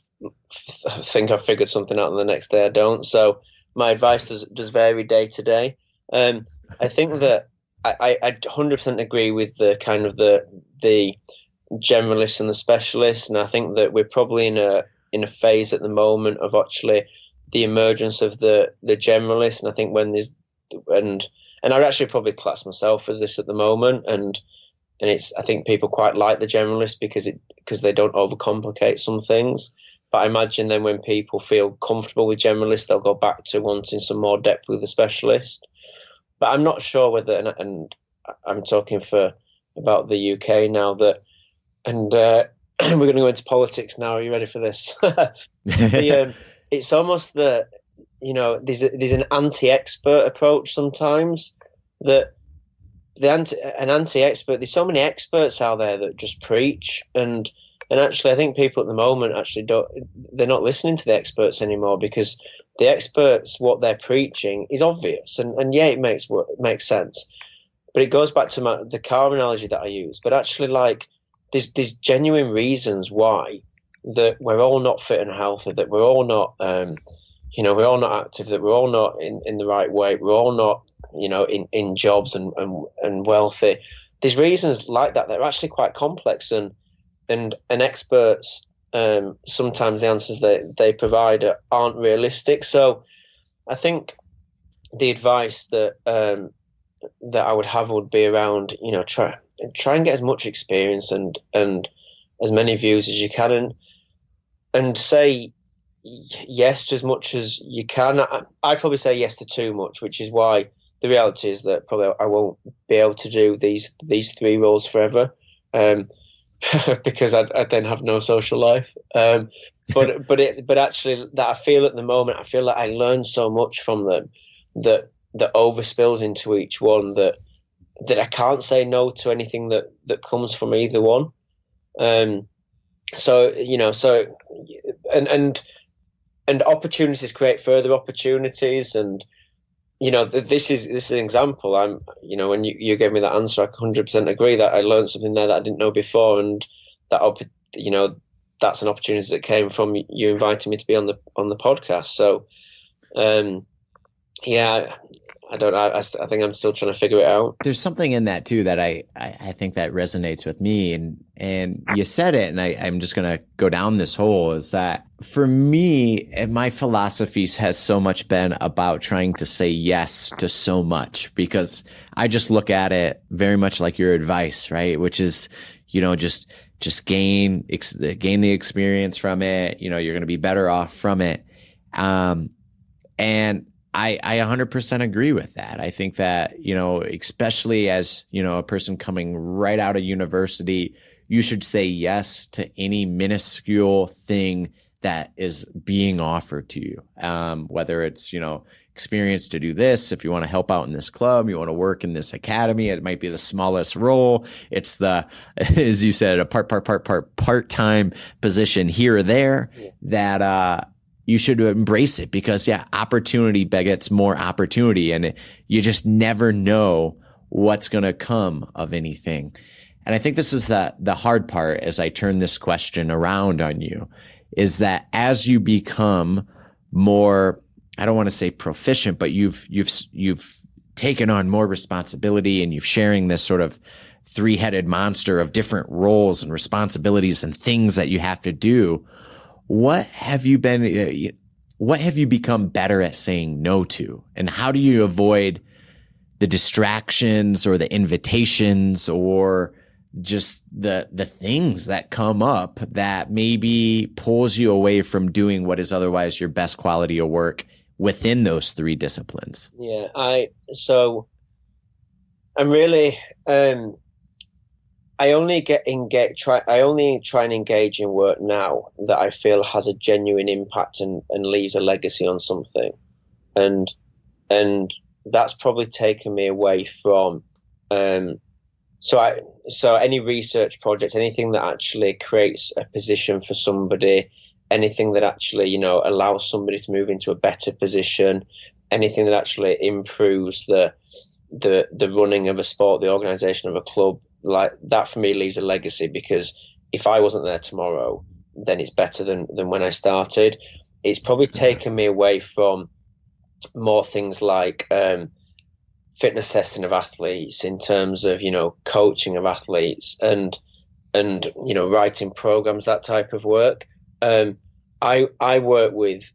figured something out, and the next day I don't. So my advice does vary day to day. I think that I 100% agree with the kind of the generalists and the specialists, and I think that we're probably in a phase at the moment of actually the emergence of the generalist. And I think when there's and I'd actually probably class myself as this at the moment, and it's, I think people quite like the generalist because they don't overcomplicate some things. But I imagine then when people feel comfortable with generalists, they'll go back to wanting some more depth with the specialist. But I'm not sure whether, and I'm talking about the UK now, that, and we're going to go into politics now. Are you ready for this? It's almost that, there's an anti-expert approach sometimes, that an anti-expert, there's so many experts out there that just preach, and actually I think people at the moment they're not listening to the experts anymore, because the experts, what they're preaching is obvious, and yeah, it makes sense, but it goes back to the car analogy that I use. But actually, like, there's genuine reasons why that we're all not fit and healthy, that we're all not we're all not active, that we're all not in the right way, we're all not in jobs and wealthy. There's reasons like that are actually quite complex, and experts, sometimes the answers they provide aren't realistic. So I think the advice that I would have would be around, try and get as much experience and as many views as you can, and say yes to as much as you can. I'd probably say yes to too much, which is why the reality is that probably I won't be able to do these three roles forever. Because I then have no social life. But actually, that I feel at the moment, I feel like I learn so much from them that overspills into each one, that I can't say no to anything that comes from either one. and opportunities create further opportunities. And, this is an example. When you gave me that answer, I 100% agree that I learned something there that I didn't know before. And that, that's an opportunity that came from you inviting me to be on the podcast. So, I don't know. I think I'm still trying to figure it out. There's something in that too that I think that resonates with me, and you said it, and I'm just going to go down this hole, is that for me, my philosophy has so much been about trying to say yes to so much, because I just look at it very much like your advice, right? Which is, just gain the experience from it. You're going to be better off from it. And I 100% agree with that. I think that, especially as, a person coming right out of university, you should say yes to any minuscule thing that is being offered to you. Whether it's, experience to do this, if you want to help out in this club, you want to work in this academy, it might be the smallest role. It's as you said, a part-time position here or there, that, you should embrace it, because opportunity begets more opportunity, and you just never know what's going to come of anything. And I think this is the hard part as I turn this question around on you, is that as you become more, I don't want to say proficient, but you've taken on more responsibility, and you're sharing this sort of three-headed monster of different roles and responsibilities and things that you have to do. What have you become better at saying no to? And how do you avoid the distractions or the invitations or just the things that come up that maybe pulls you away from doing what is otherwise your best quality of work within those three disciplines? Yeah, I'm really, I only try and engage in work now that I feel has a genuine impact and leaves a legacy on something, and that's probably taken me away from. So any research project, anything that actually creates a position for somebody, anything that actually allows somebody to move into a better position, anything that actually improves the running of a sport, the organisation of a club. Like that for me leaves a legacy, because if I wasn't there tomorrow, then it's better than when I started. It's probably taken me away from more things like fitness testing of athletes, in terms of coaching of athletes, and writing programs, that type of work. I work with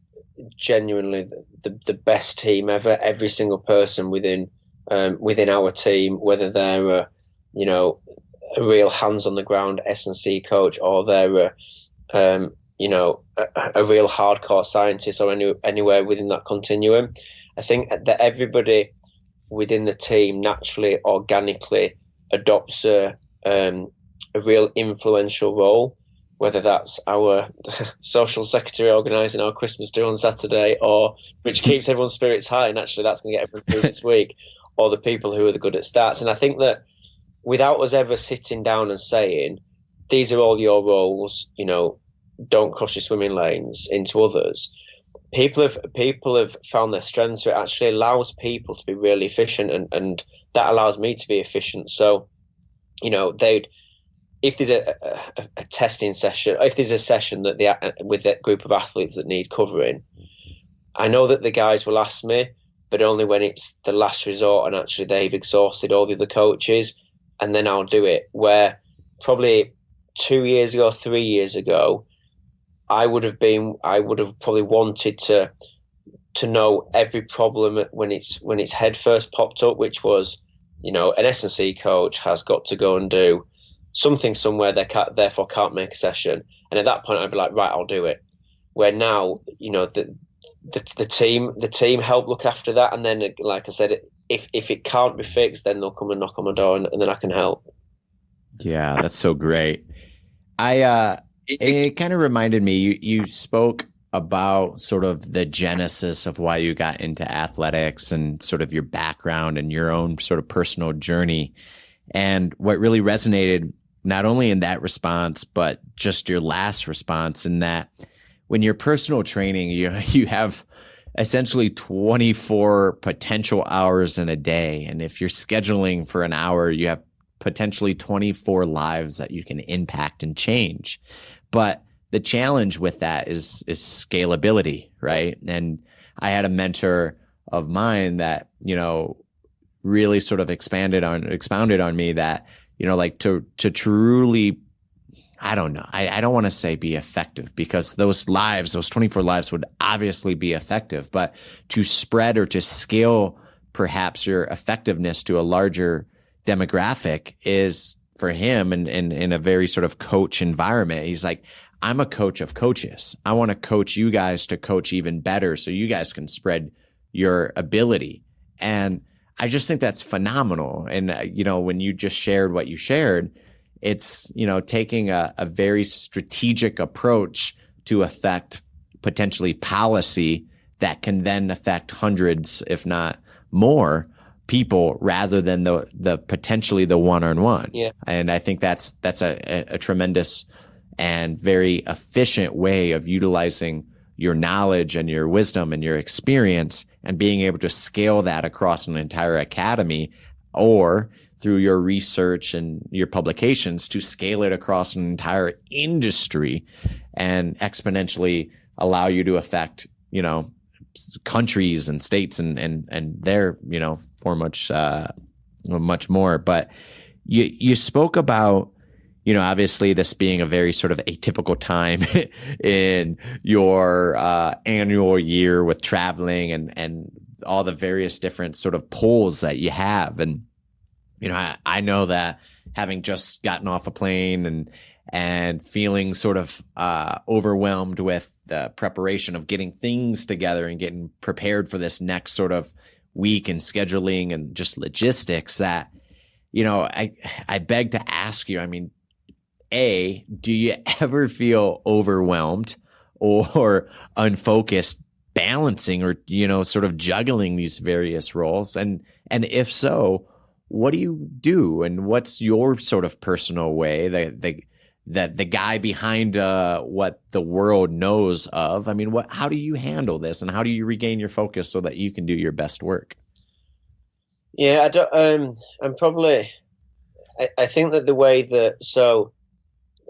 genuinely the best team ever. Every single person within our team, whether they're a real hands on the ground S&C coach, or they're a real hardcore scientist, or anywhere within that continuum. I think that everybody within the team naturally, organically adopts a real influential role, whether that's our social secretary organising our Christmas do on Saturday, or which keeps everyone's spirits high, and actually that's going to get everyone through this week, or the people who are the good at stats. And I think that without us ever sitting down and saying, these are all your roles, don't cross your swimming lanes into others, people have found their strengths. So it actually allows people to be really efficient, and that allows me to be efficient. So, if there's a testing session, if there's a session with that group of athletes that need covering, I know that the guys will ask me, but only when it's the last resort and actually they've exhausted all the other coaches, and then I'll do it. Where probably 2 years ago, 3 years ago, I would have probably wanted to know every problem when its head first popped up, which was, an S&C coach has got to go and do something somewhere, therefore can't make a session. And at that point, I'd be like, right, I'll do it. Where now, the team help look after that, and then, like I said, if it can't be fixed, then they'll come and knock on my door, and then I can help. Yeah, that's so great. It kind of reminded me, you spoke about sort of the genesis of why you got into athletics and sort of your background and your own sort of personal journey. And what really resonated, not only in that response, but just your last response, in that when you're personal training, you have essentially 24 potential hours in a day. And if you're scheduling for an hour, you have potentially 24 lives that you can impact and change. But the challenge with that is scalability, right? And I had a mentor of mine that, really sort of expounded on me that, like to truly, I don't know, I don't want to say be effective, because those 24 lives would obviously be effective, but to spread or to scale perhaps your effectiveness to a larger demographic is for him in a very sort of coach environment. He's like, I'm a coach of coaches. I want to coach you guys to coach even better so you guys can spread your ability. And I just think that's phenomenal. And, when you just shared what you shared, it's, taking a very strategic approach to affect potentially policy that can then affect hundreds, if not more, people rather than the potentially the one-on-one. Yeah. And I think that's a tremendous and very efficient way of utilizing your knowledge and your wisdom and your experience and being able to scale that across an entire academy, or through your research and your publications to scale it across an entire industry and exponentially allow you to affect, countries and states and their, for much more. But you spoke about, obviously this being a very sort of atypical time in your annual year with traveling and all the various different sort of pulls that you have. And, I know that having just gotten off a plane and feeling sort of overwhelmed with the preparation of getting things together and getting prepared for this next sort of week and scheduling and just logistics, that, I beg to ask you, do you ever feel overwhelmed or unfocused balancing or, sort of juggling these various roles? And if so, what do you do? And what's your sort of personal way, the guy behind what the world knows of? How do you handle this, and how do you regain your focus so that you can do your best work? Yeah, I don't, I think that the way that, so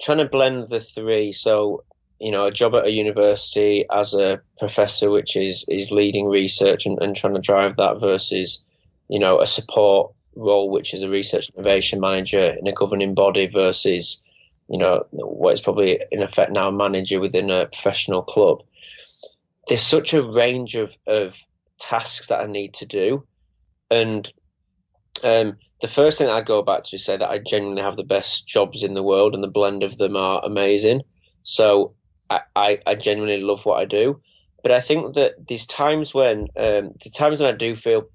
trying to blend the three, so, a job at a university as a professor, which is leading research and trying to drive that, versus, a support role, which is a research innovation manager in a governing body, versus, what is probably in effect now a manager within a professional club. There's such a range of tasks that I need to do. And the first thing I'd go back to is say that I genuinely have the best jobs in the world, and the blend of them are amazing. So I genuinely love what I do. But I think that these times when I do feel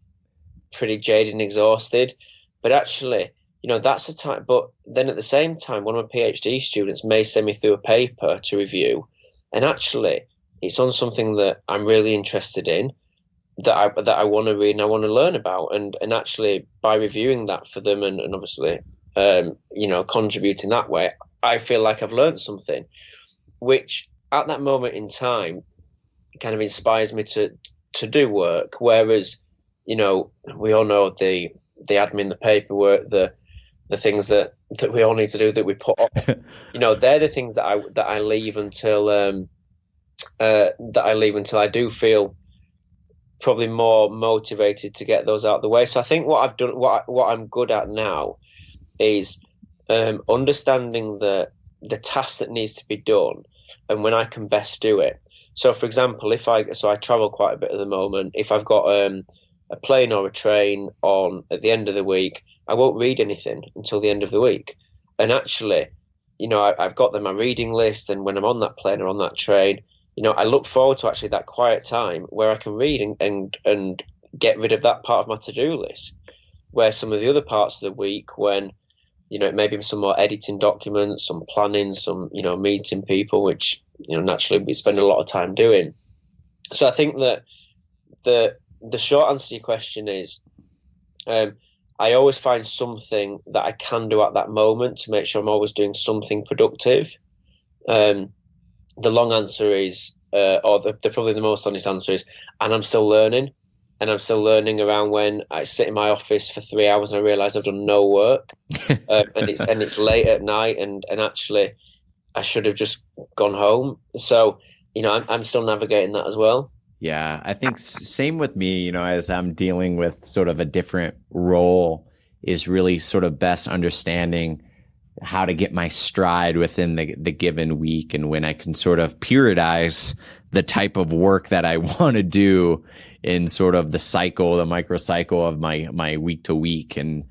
pretty jaded and exhausted, but actually, that's a time. But then at the same time, one of my PhD students may send me through a paper to review, and actually, it's on something that I'm really interested in, that I want to read and I want to learn about, and actually by reviewing that for them and obviously contributing that way, I feel like I've learned something, which at that moment in time kind of inspires me to do work. Whereas, we all know the admin, the paperwork, the things that we all need to do that we put off. They're the things that I leave until I do feel probably more motivated to get those out of the way. So I think what I've done, what I'm good at now, is understanding the task that needs to be done and when I can best do it. So, for example, I travel quite a bit at the moment. If I've got a plane or a train on at the end of the week, I won't read anything until the end of the week. And actually, I've got my reading list, and when I'm on that plane or on that train, I look forward to actually that quiet time where I can read and get rid of that part of my to-do list. Where some of the other parts of the week, when it may be some more editing documents, some planning, some meeting people, which naturally we spend a lot of time doing. So I think that the short answer to your question is, I always find something that I can do at that moment to make sure I'm always doing something productive. The long answer is or the probably the most honest answer is, and I'm still learning. And I'm still learning around when I sit in my office for 3 hours and I realise I've done no work, and it's late at night, and actually I should have just gone home. So I'm still navigating that as well. Yeah, I think same with me. As I'm dealing with sort of a different role, is really sort of best understanding how to get my stride within the given week, and when I can sort of periodize the type of work that I want to do in sort of the microcycle of my week to week, and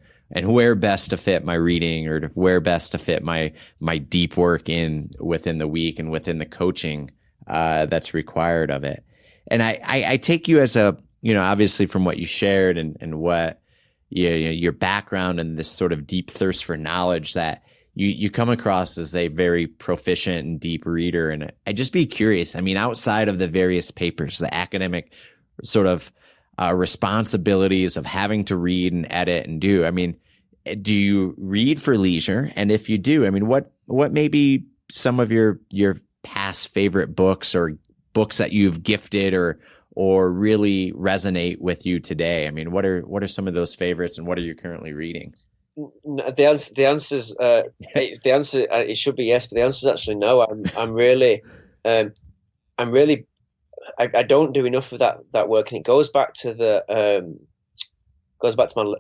where best to fit my reading, or where best to fit my deep work in within the week and within the coaching that's required of it. And I take you as obviously from what you shared and what your background and this sort of deep thirst for knowledge, that you come across as a very proficient and deep reader. And I'd just be curious, outside of the various papers, the academic sort of responsibilities of having to read and edit and do you read for leisure? And if you do, what may be some of your past favorite books, or books that you've gifted or really resonate with you today? What are some of those favorites, and what are you currently reading? The answer it should be yes, but the answer is actually no. I don't do enough of that work, and it goes back to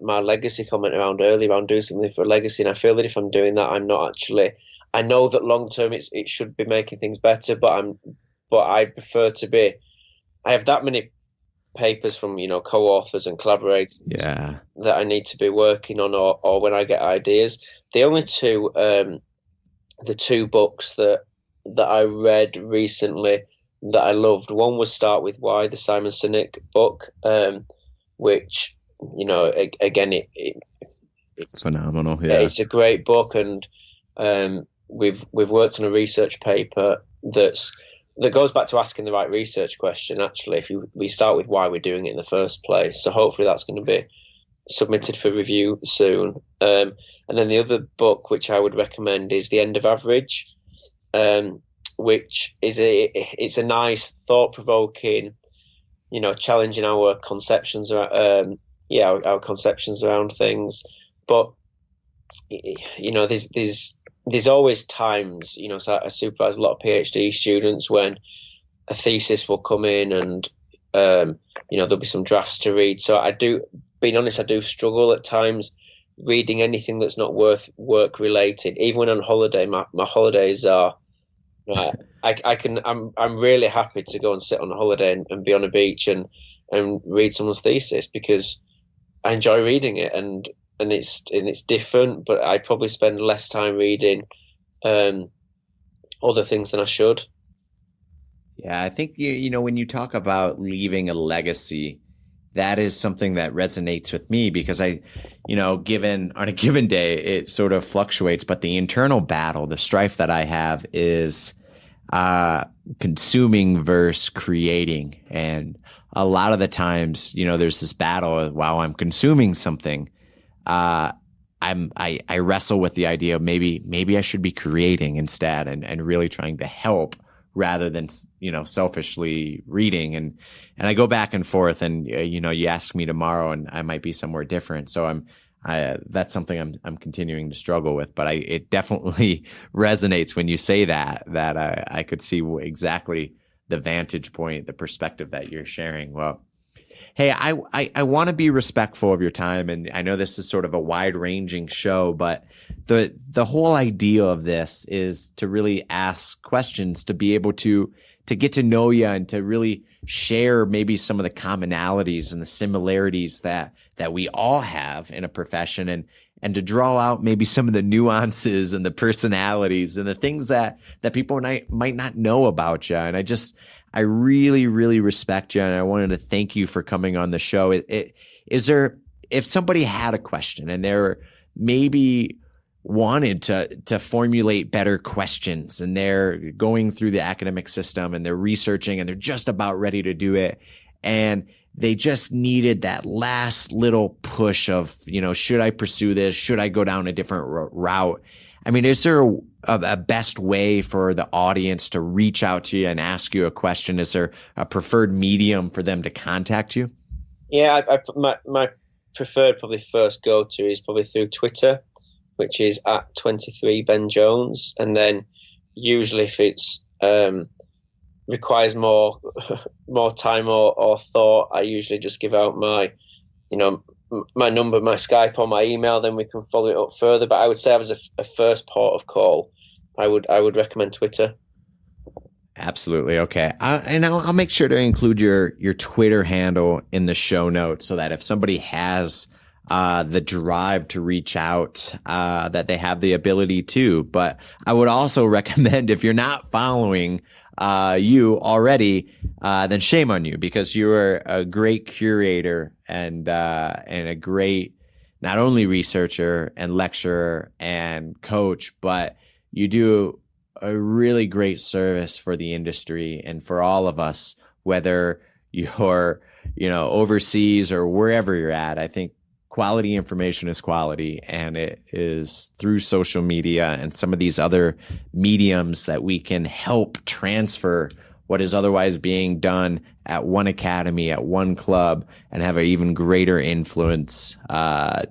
my legacy comment around earlier, around doing something for a legacy. And I feel that if I'm doing that, I'm not actually. I know that long term it should be making things better, but I prefer to be. I have that many papers from co-authors and collaborators that I need to be working on, or when I get ideas. The only the two books that I read recently that I loved, one was Start With Why, the Simon Sinek book, which again it's phenomenal. Yeah, it's a great book, and we've worked on a research paper that goes back to asking the right research question. Actually, we start with why we're doing it in the first place. So hopefully that's going to be submitted for review soon. And then the other book which I would recommend is The End of Average, which is it's a nice, thought-provoking, challenging our conceptions around our conceptions around things. But there's always times, so I supervise a lot of PhD students when a thesis will come in, and there'll be some drafts to read. So being honest, I do struggle at times reading anything that's not work related. Even when on holiday, my holidays are. I'm really happy to go and sit on a holiday and be on a beach and read someone's thesis, because I enjoy reading it, and it's different. But I probably spend less time reading other things than I should. Yeah, I think when you talk about leaving a legacy, that is something that resonates with me, because on a given day, it sort of fluctuates, but the internal battle, the strife that I have is consuming versus creating. And a lot of the times, there's this battle while I'm consuming something. I wrestle with the idea of maybe I should be creating instead, and really trying to help rather than, selfishly reading. And I go back and forth, and, you ask me tomorrow and I might be somewhere different. So that's something I'm continuing to struggle with, but it definitely resonates when you say that I could see exactly the vantage point, the perspective that you're sharing. Well, hey, I want to be respectful of your time, and I know this is sort of a wide-ranging show, but the whole idea of this is to really ask questions, to be able to get to know you, and to really share maybe some of the commonalities and the similarities that we all have in a profession, and to draw out maybe some of the nuances and the personalities and the things that people might not know about you. And I really, really respect you, and I wanted to thank you for coming on the show. If somebody had a question and they're maybe wanted to formulate better questions, and they're going through the academic system and they're researching and they're just about ready to do it, and they just needed that last little push of, should I pursue this? Should I go down a different route? I mean, is there a best way for the audience to reach out to you and ask you a question? Is there a preferred medium for them to contact you? Yeah, my preferred probably first go-to is probably through Twitter, which is at 23benjones. And then usually if it's requires more time or thought, I usually just give out my number, my Skype or my email, then we can follow it up further. But I would say as a first port of call, I would recommend Twitter. Absolutely. Okay. And I'll make sure to include your Twitter handle in the show notes so that if somebody has the drive to reach out, that they have the ability to. But I would also recommend, if you're not following you already, then shame on you, because you are a great curator and a great not only researcher and lecturer and coach, but you do a really great service for the industry and for all of us, whether you're, overseas or wherever you're at. I think quality information is quality, and it is through social media and some of these other mediums that we can help transfer what is otherwise being done at one academy, at one club, and have an even greater influence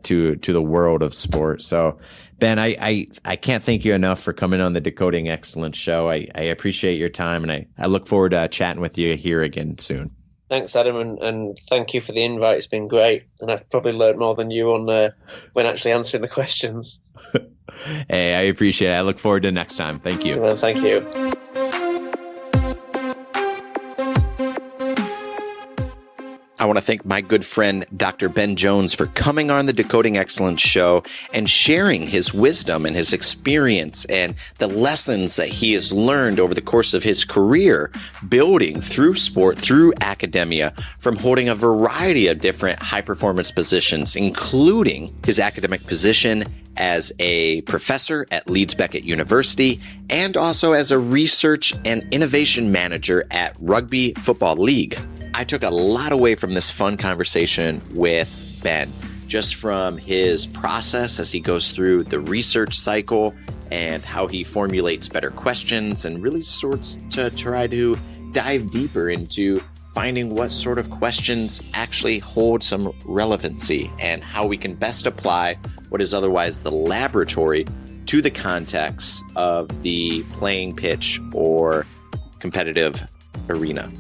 to the world of sport. So, Ben, I can't thank you enough for coming on the Decoding Excellence Show. I appreciate your time, and I look forward to chatting with you here again soon. Thanks, Adam, and thank you for the invite. It's been great, and I've probably learned more than you on when actually answering the questions. Hey, I appreciate it. I look forward to next time. Thank you. Well, thank you. I want to thank my good friend, Dr. Ben Jones, for coming on the Decoding Excellence Show and sharing his wisdom and his experience and the lessons that he has learned over the course of his career, building through sport, through academia, from holding a variety of different high-performance positions, including his academic position as a professor at Leeds Beckett University and also as a research and innovation manager at Rugby Football League. I took a lot away from this fun conversation with Ben, just from his process as he goes through the research cycle and how he formulates better questions and really sorts to try to dive deeper into finding what sort of questions actually hold some relevancy and how we can best apply what is otherwise the laboratory to the context of the playing pitch or competitive arena.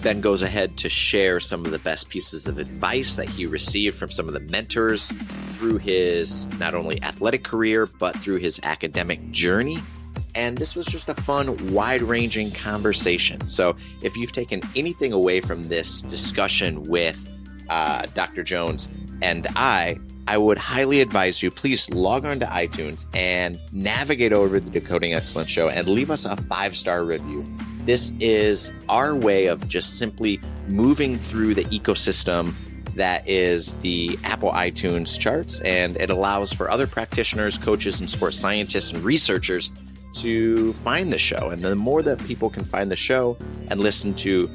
Ben goes ahead to share some of the best pieces of advice that he received from some of the mentors through his not only athletic career, but through his academic journey. And this was just a fun, wide-ranging conversation. So if you've taken anything away from this discussion with Dr. Jones and I would highly advise you, please log on to iTunes and navigate over to the Decoding Excellence Show and leave us a 5-star review. This is our way of just simply moving through the ecosystem that is the Apple iTunes charts, and it allows for other practitioners, coaches, and sports scientists and researchers to find the show. And the more that people can find the show and listen to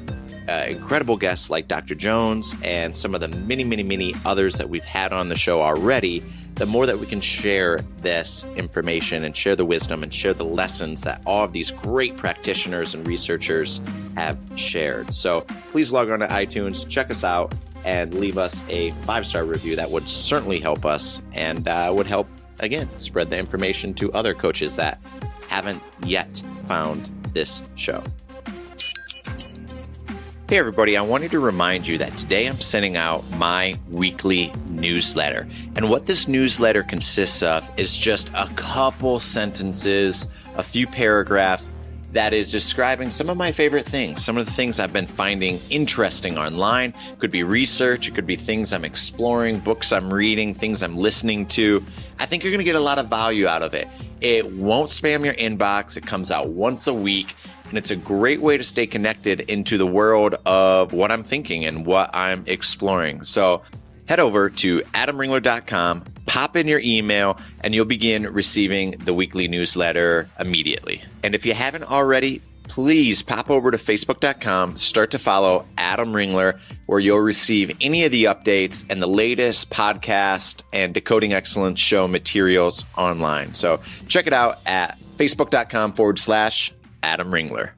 incredible guests like Dr. Jones and some of the many, many, many others that we've had on the show already, the more that we can share this information and share the wisdom and share the lessons that all of these great practitioners and researchers have shared. So please log on to iTunes, check us out, and leave us a 5-star review. That would certainly help us and would help, again, spread the information to other coaches that haven't yet found this show. Hey everybody, I wanted to remind you that today I'm sending out my weekly newsletter. And what this newsletter consists of is just a couple sentences, a few paragraphs that is describing some of my favorite things, some of the things I've been finding interesting online. It could be research, it could be things I'm exploring, books I'm reading, things I'm listening to. I think you're going to get a lot of value out of it. It won't spam your inbox. It comes out once a week. And it's a great way to stay connected into the world of what I'm thinking and what I'm exploring. So head over to adamringler.com, pop in your email, and you'll begin receiving the weekly newsletter immediately. And if you haven't already, please pop over to facebook.com, start to follow Adam Ringler, where you'll receive any of the updates and the latest podcast and Decoding Excellence Show materials online. So check it out at facebook.com/Adam Ringler.